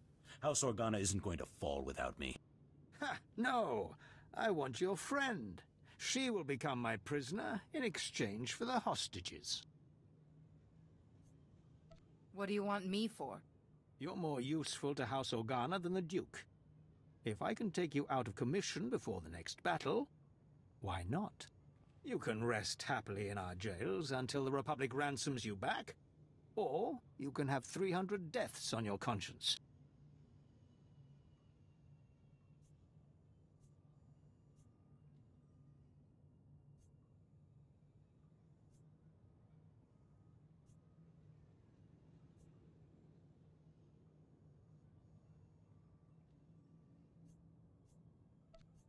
House Organa isn't going to fall without me. Ha! No! I want your friend. She will become my prisoner in exchange for the hostages. What do you want me for? You're more useful to House Organa than the Duke. If I can take you out of commission before the next battle, why not? You can rest happily in our jails until the Republic ransoms you back, or you can have 300 deaths on your conscience.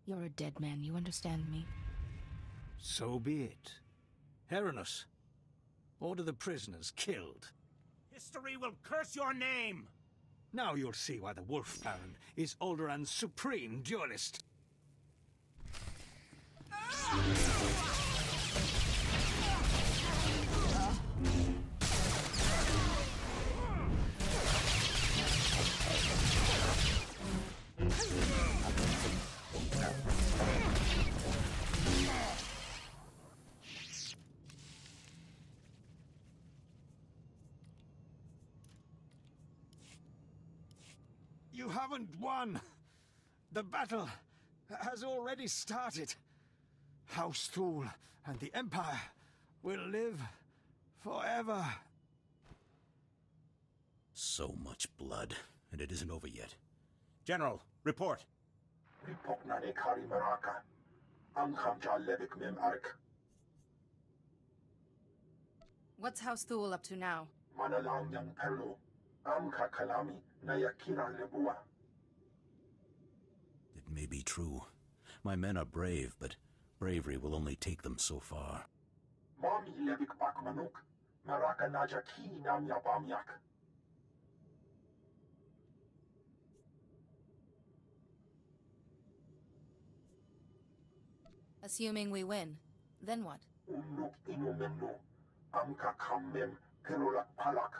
You're a dead man, you understand me? So be it. Heranos, order the prisoners killed. History will curse your name! Now you'll see why the Wolf Baron is Alderaa's supreme duelist. You haven't won. The battle has already started. House Thule and the Empire will live forever. So much blood, and it isn't over yet. General, report. Ripoknane kari maraka. Amkhamja lebik mem ark. What's House Thule up to now? Manalang yang perlu. Amka kalami nayakira lebua. It may be true. My men are brave, but bravery will only take them so far. Mami lebik bak manuk. Maraka naja ki nam yabamyak. Assuming we win, then what? Unuk inumemnu. Amka kammem kerolak palak.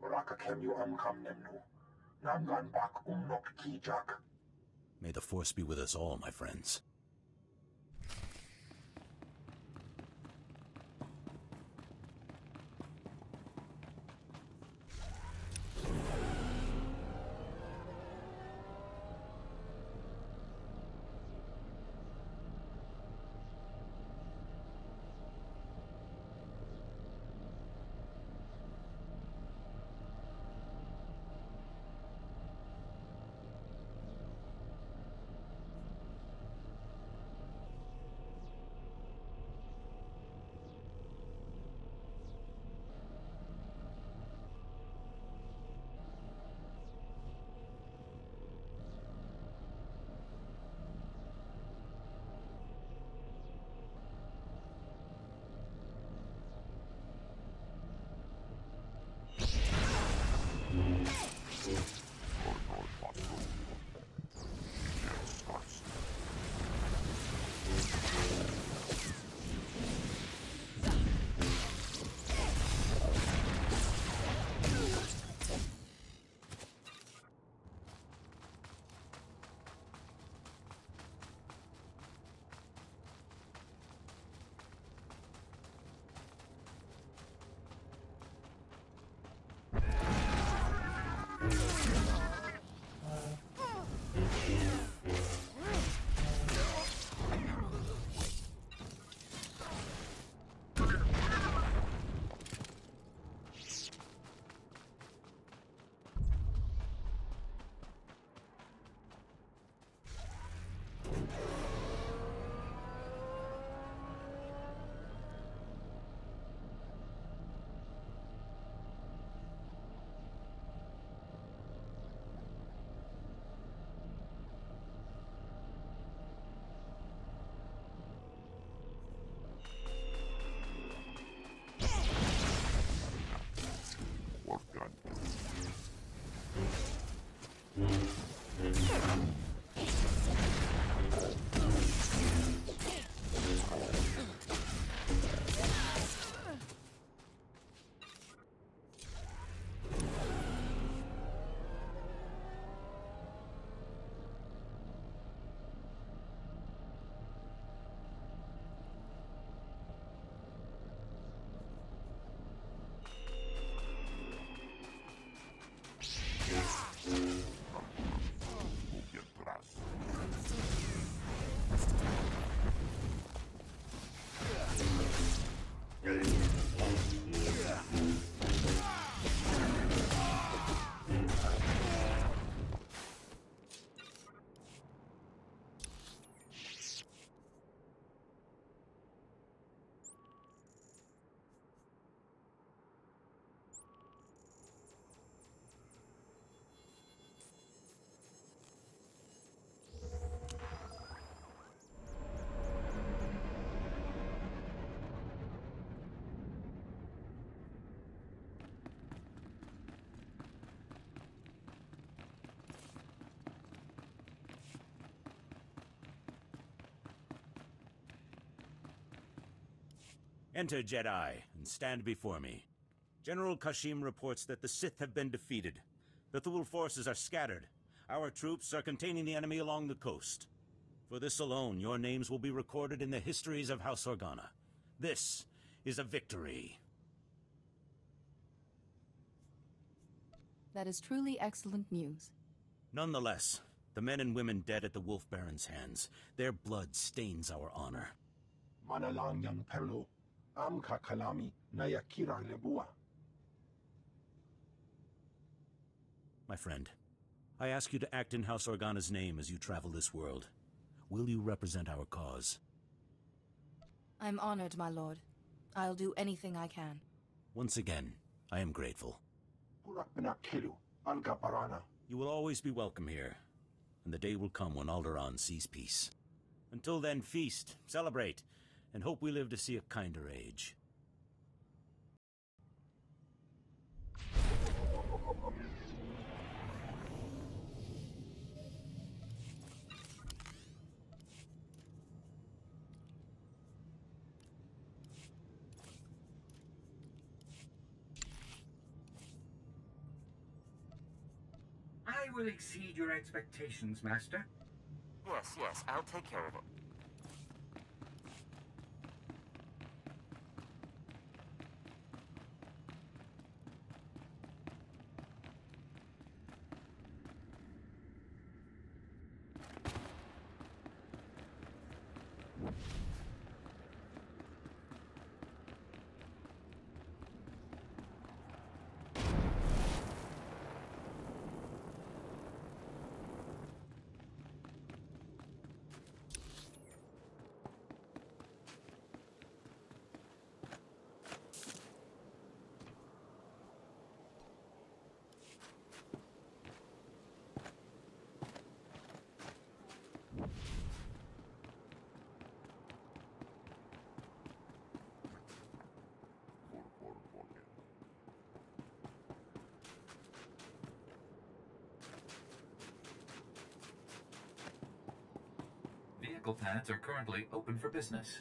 Raka kemyu amkam nemnu. Namgan bak umnok kijak. May the Force be with us all, my friends. Enter, Jedi, and stand before me. General Kashim reports that the Sith have been defeated. The Thule forces are scattered. Our troops are containing the enemy along the coast. For this alone, your names will be recorded in the histories of House Organa. This is a victory. That is truly excellent news. Nonetheless, the men and women dead at the Wolf Baron's hands, their blood stains our honor. Manalanyang perlo, amka kalami nayakira lebua. My friend, I ask you to act in House Organa's name as you travel this world. Will you represent our cause? I'm honored, my lord. I'll do anything I can. Once again, I am grateful. You will always be welcome here, and the day will come when Alderaan sees peace. Until then, feast, celebrate, and hope we live to see a kinder age. I will exceed your expectations, Master. Yes, I'll take care of it. Vehicle pads are currently open for business.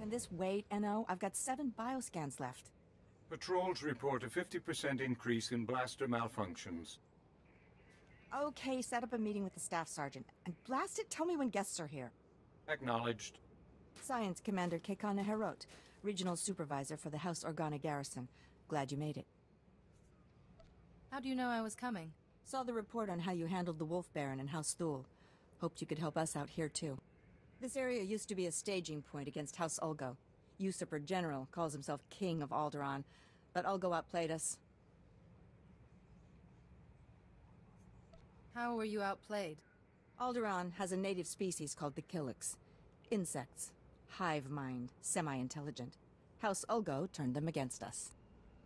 Can this wait, NO? I've got 7 bioscans left. Patrols report a 50% increase in blaster malfunctions. Okay, set up a meeting with the staff sergeant. And blast it, tell me when guests are here. Acknowledged. Science Commander Kekana Herot, Regional Supervisor for the House Organa Garrison. Glad you made it. How do you know I was coming? Saw the report on how you handled the Wolf Baron and House Thule. Hoped you could help us out here, too. This area used to be a staging point against House Ulgo. Usurper General calls himself King of Alderaan, but Ulgo outplayed us. How were you outplayed? Alderaan has a native species called the Killiks. Insects. Hive mind. Semi-intelligent. House Ulgo turned them against us.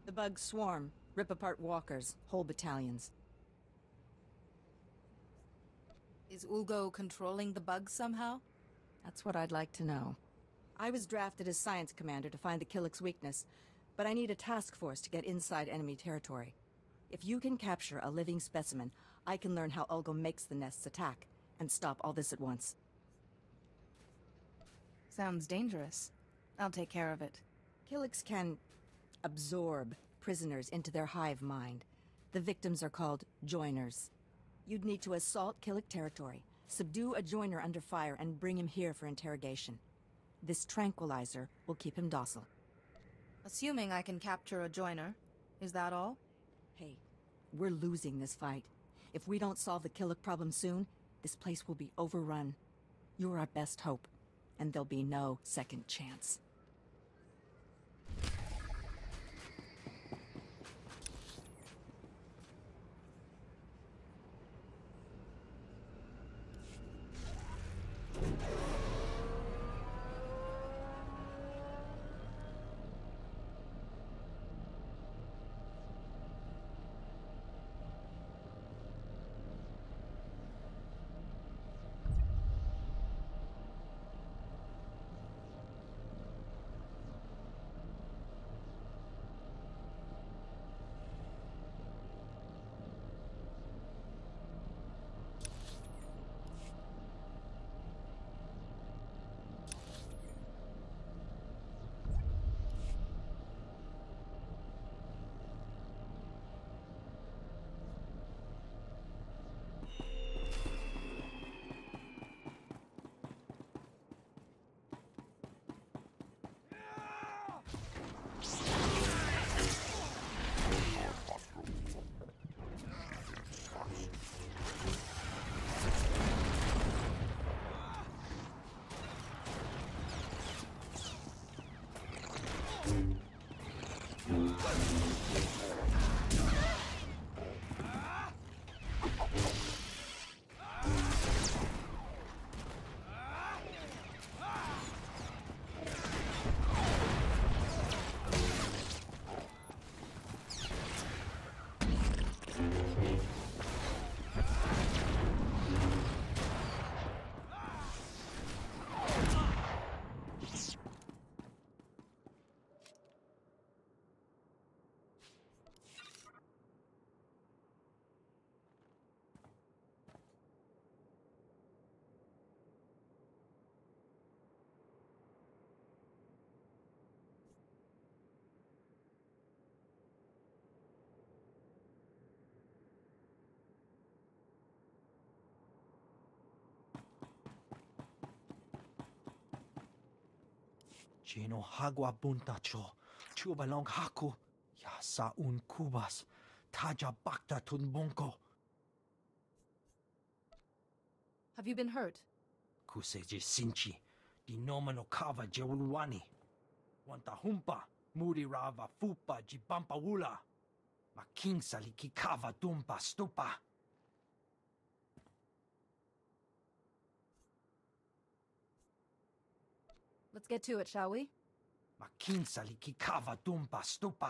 The bugs swarm, rip apart walkers, whole battalions. Is Ulgo controlling the bugs somehow? That's what I'd like to know. I was drafted as Science Commander to find the Killiks' weakness, but I need a task force to get inside enemy territory. If you can capture a living specimen, I can learn how Ulgo makes the nests attack, and stop all this at once. Sounds dangerous. I'll take care of it. Killiks can absorb prisoners into their hive mind. The victims are called joiners. You'd need to assault Killik territory, subdue a joiner under fire, and bring him here for interrogation. This tranquilizer will keep him docile. Assuming I can capture a joiner, is that all? Hey, we're losing this fight. If we don't solve the Killik problem soon, this place will be overrun. You're our best hope, and there'll be no second chance. Jeno hagwa buntacho, chubalong haku, ya sa un kubas, taja bakta tunbonko. Have you been hurt? Kuseje sinchi, di nomano kava jeulwani. Wanta humpa, muri rava fupa jibampa wula. Making saliki kava dumpa stupa. Let's get to it, shall we? Making saliki kava dumpa stupa.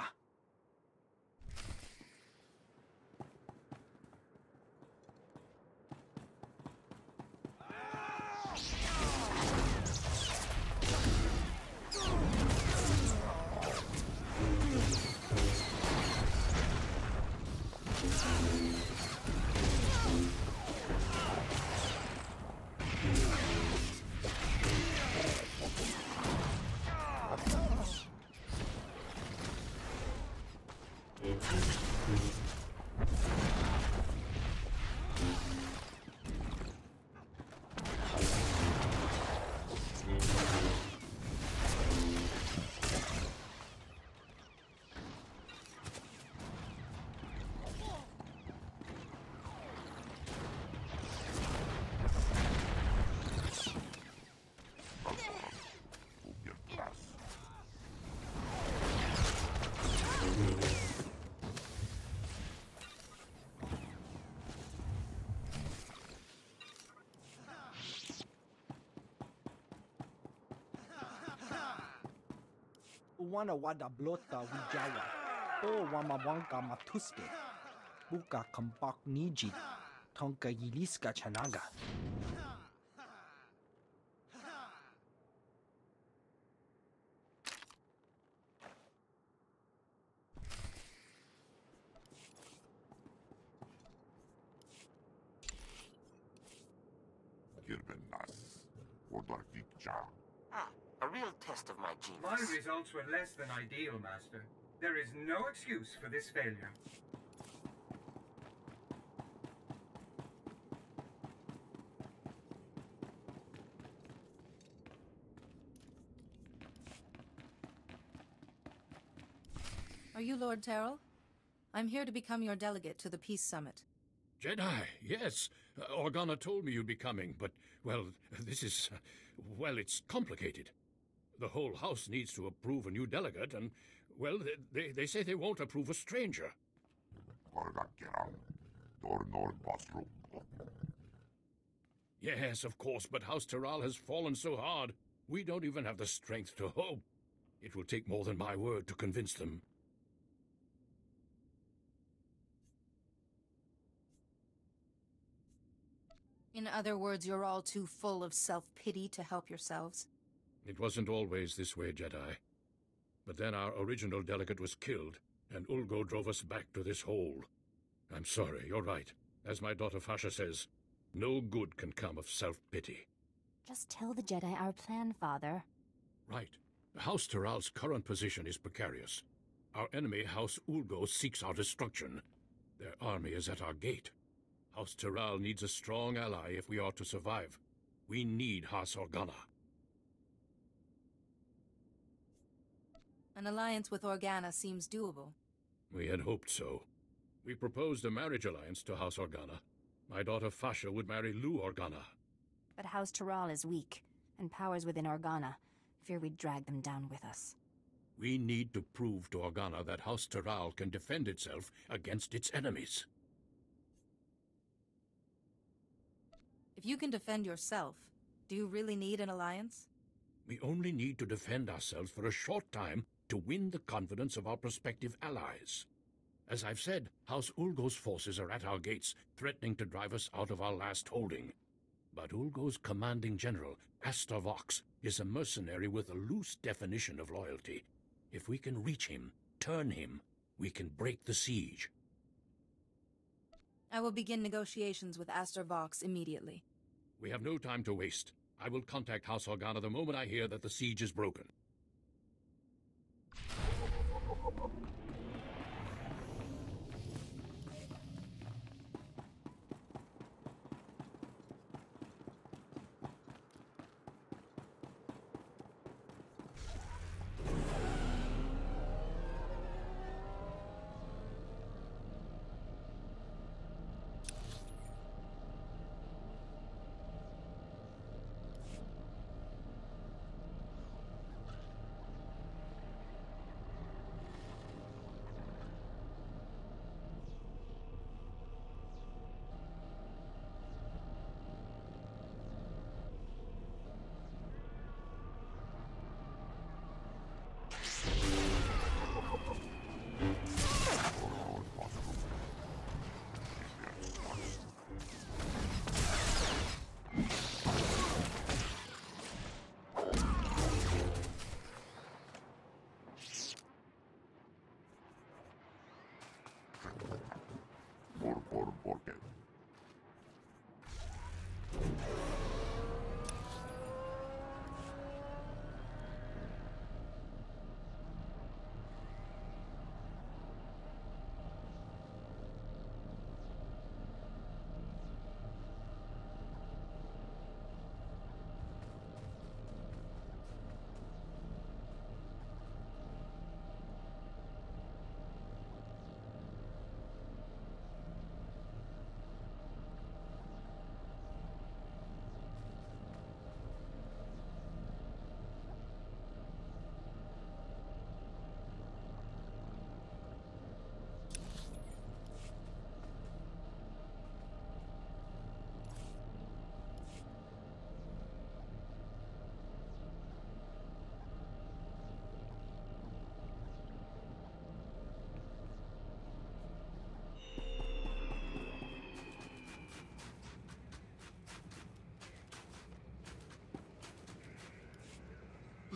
Wana wada blota wijawa, o wamawanka matuske, buka kampak niji, tonka yiliska chanaga. Ah, a real test of my My genius. results were less than ideal, Master. There is no excuse for this failure. Are you Lord Terrell? I'm here to become your delegate to the Peace Summit. Jedi, yes. Organa told me you'd be coming, but, well, this is... well, it's complicated. The whole house needs to approve a new delegate, and, well, they say they won't approve a stranger. Yes, of course, but House Terral has fallen so hard, we don't even have the strength to hope. It will take more than my word to convince them. In other words, you're all too full of self-pity to help yourselves? It wasn't always this way, Jedi. But then our original delegate was killed, and Ulgo drove us back to this hole. I'm sorry, you're right. As my daughter Fasha says, no good can come of self-pity. Just tell the Jedi our plan, Father. Right. House Terral's current position is precarious. Our enemy, House Ulgo, seeks our destruction. Their army is at our gate. House Terral needs a strong ally if we are to survive. We need House Organa. An alliance with Organa seems doable. We had hoped so. We proposed a marriage alliance to House Organa. My daughter Fasha would marry Lou Organa. But House Terral is weak, and powers within Organa. Fear we'd drag them down with us. We need to prove to Organa that House Terral can defend itself against its enemies. If you can defend yourself, do you really need an alliance? We only need to defend ourselves for a short time to win the confidence of our prospective allies. As I've said, House Ulgo's forces are at our gates, threatening to drive us out of our last holding. But Ulgo's commanding general, Astor Vox, is a mercenary with a loose definition of loyalty. If we can reach him, turn him, we can break the siege. I will begin negotiations with Astor Vox immediately. We have no time to waste. I will contact House Organa the moment I hear that the siege is broken.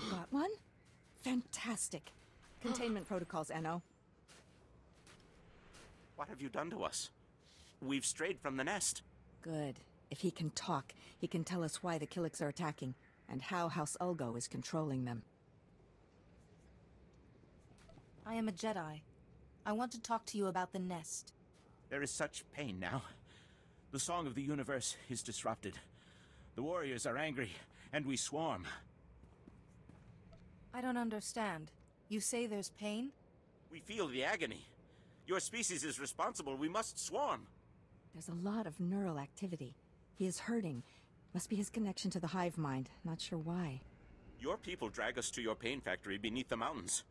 Got one? Fantastic. Containment protocols, Enno. What have you done to us? We've strayed from the nest. Good. If he can talk, he can tell us why the Killiks are attacking, and how House Ulgo is controlling them. I am a Jedi. I want to talk to you about the nest. There is such pain now. The song of the universe is disrupted. The warriors are angry, and we swarm. I don't understand. You say there's pain? We feel the agony. Your species is responsible. We must swarm. There's a lot of neural activity. He is hurting. Must be his connection to the hive mind. Not sure why. Your people drag us to your pain factory beneath the mountains.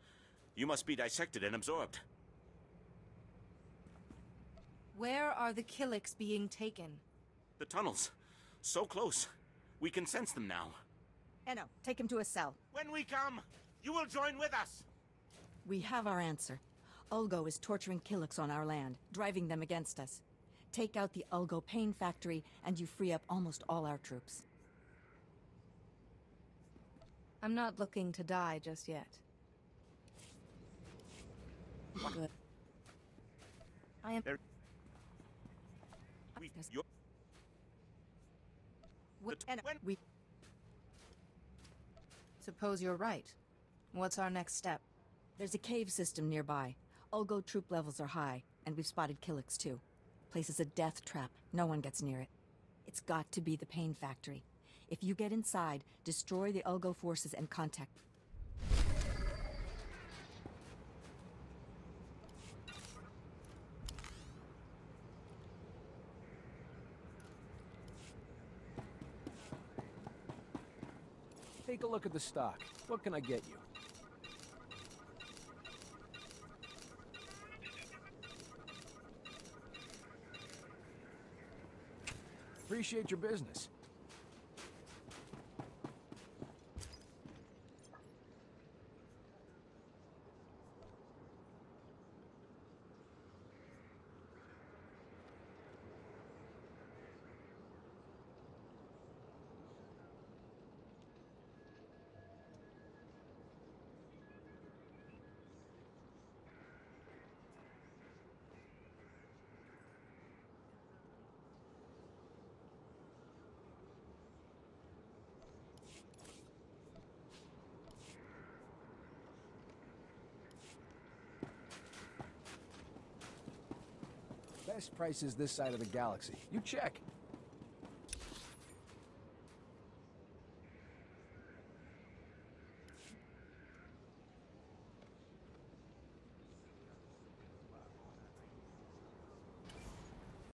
You must be dissected and absorbed. Where are the Killiks being taken? The tunnels. So close. We can sense them now. Eno, take him to a cell. When we come, you will join with us! We have our answer. Ulgo is torturing Killiks on our land, driving them against us. Take out the Ulgo pain factory, and you free up almost all our troops. I'm not looking to die just yet. Good. I am... We... Suppose you're right. What's our next step? There's a cave system nearby. Ulgo troop levels are high, and we've spotted Killiks too. Place is a death trap. No one gets near it. It's got to be the pain factory. If you get inside, destroy the Ulgo forces and contact... Take a look at the stock. What can I get you? Appreciate your business. Best prices this side of the galaxy. You check.